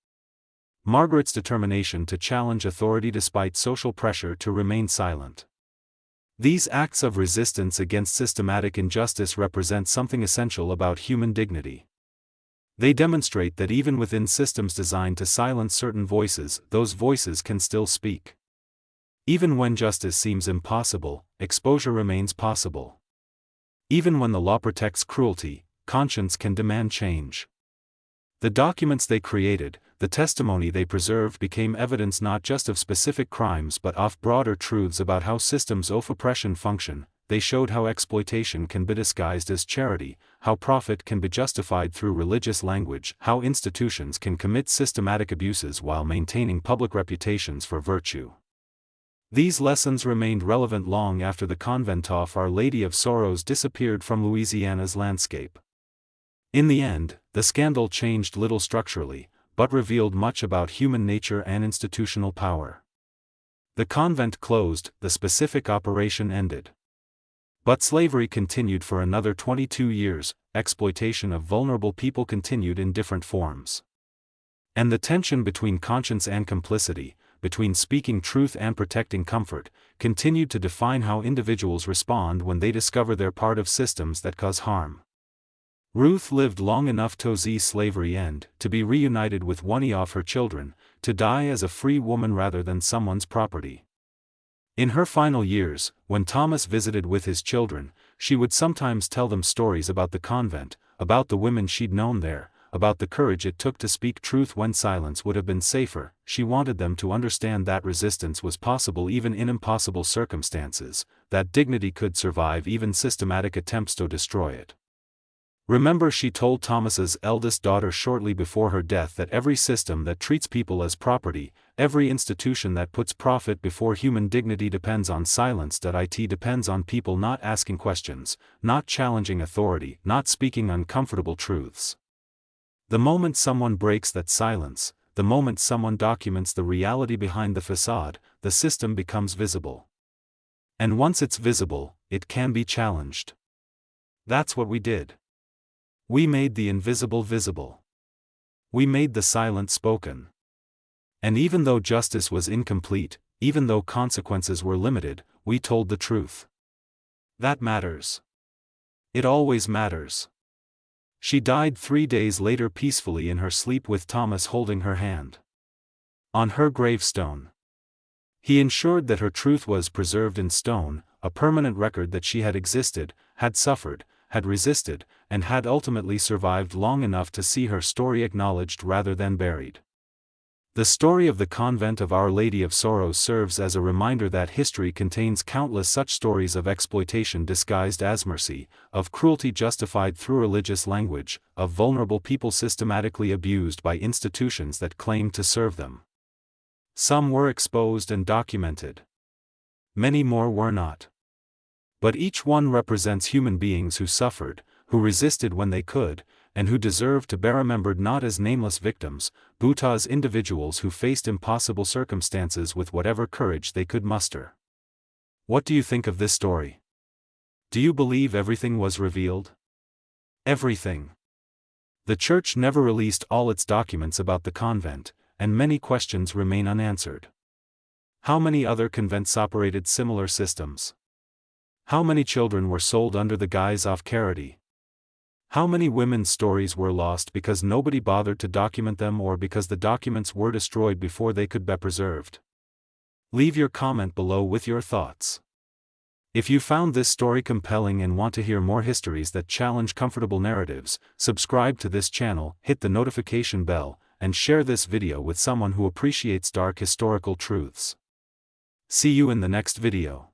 Speaker 1: Margaret's determination to challenge authority despite social pressure to remain silent. These acts of resistance against systematic injustice represent something essential about human dignity. They demonstrate that even within systems designed to silence certain voices, those voices can still speak. Even when justice seems impossible, exposure remains possible. Even when the law protects cruelty, conscience can demand change. The documents they created, the testimony they preserved became evidence not just of specific crimes but of broader truths about how systems of oppression function. They showed how exploitation can be disguised as charity, how profit can be justified through religious language, how institutions can commit systematic abuses while maintaining public reputations for virtue. These lessons remained relevant long after the Convent of Our Lady of Sorrows disappeared from Louisiana's landscape. In the end, the scandal changed little structurally, but revealed much about human nature and institutional power. The convent closed, the specific operation ended. But slavery continued for another 22 years, exploitation of vulnerable people continued in different forms. And the tension between conscience and complicity, between speaking truth and protecting comfort, continued to define how individuals respond when they discover they're part of systems that cause harm. Ruth lived long enough to see slavery end, to be reunited with one of her children, to die as a free woman rather than someone's property. In her final years, when Thomas visited with his children, she would sometimes tell them stories about the convent, about the women she'd known there, about the courage it took to speak truth when silence would have been safer. She wanted them to understand that resistance was possible even in impossible circumstances, that dignity could survive even systematic attempts to destroy it. Remember, she told Thomas's eldest daughter shortly before her death that every system that treats people as property, every institution that puts profit before human dignity depends on silence. It depends on people not asking questions, not challenging authority, not speaking uncomfortable truths. The moment someone breaks that silence, the moment someone documents the reality behind the facade, the system becomes visible. And once it's visible, it can be challenged. That's what we did. We made the invisible visible. We made the silent spoken. And even though justice was incomplete, even though consequences were limited, we told the truth. That matters. It always matters. She died 3 days later peacefully in her sleep with Thomas holding her hand. On her gravestone, he ensured that her truth was preserved in stone, a permanent record that she had existed, had suffered, had resisted, and had ultimately survived long enough to see her story acknowledged rather than buried. The story of the Convent of Our Lady of Sorrows serves as a reminder that history contains countless such stories of exploitation disguised as mercy, of cruelty justified through religious language, of vulnerable people systematically abused by institutions that claimed to serve them. Some were exposed and documented. Many more were not. But each one represents human beings who suffered, who resisted when they could, and who deserve to be remembered not as nameless victims, but as individuals who faced impossible circumstances with whatever courage they could muster. What do you think of this story? Do you believe everything was revealed? Everything. The Church never released all its documents about the convent, and many questions remain unanswered. How many other convents operated similar systems? How many children were sold under the guise of charity? How many women's stories were lost because nobody bothered to document them or because the documents were destroyed before they could be preserved? Leave your comment below with your thoughts. If you found this story compelling and want to hear more histories that challenge comfortable narratives, subscribe to this channel, hit the notification bell, and share this video with someone who appreciates dark historical truths. See you in the next video.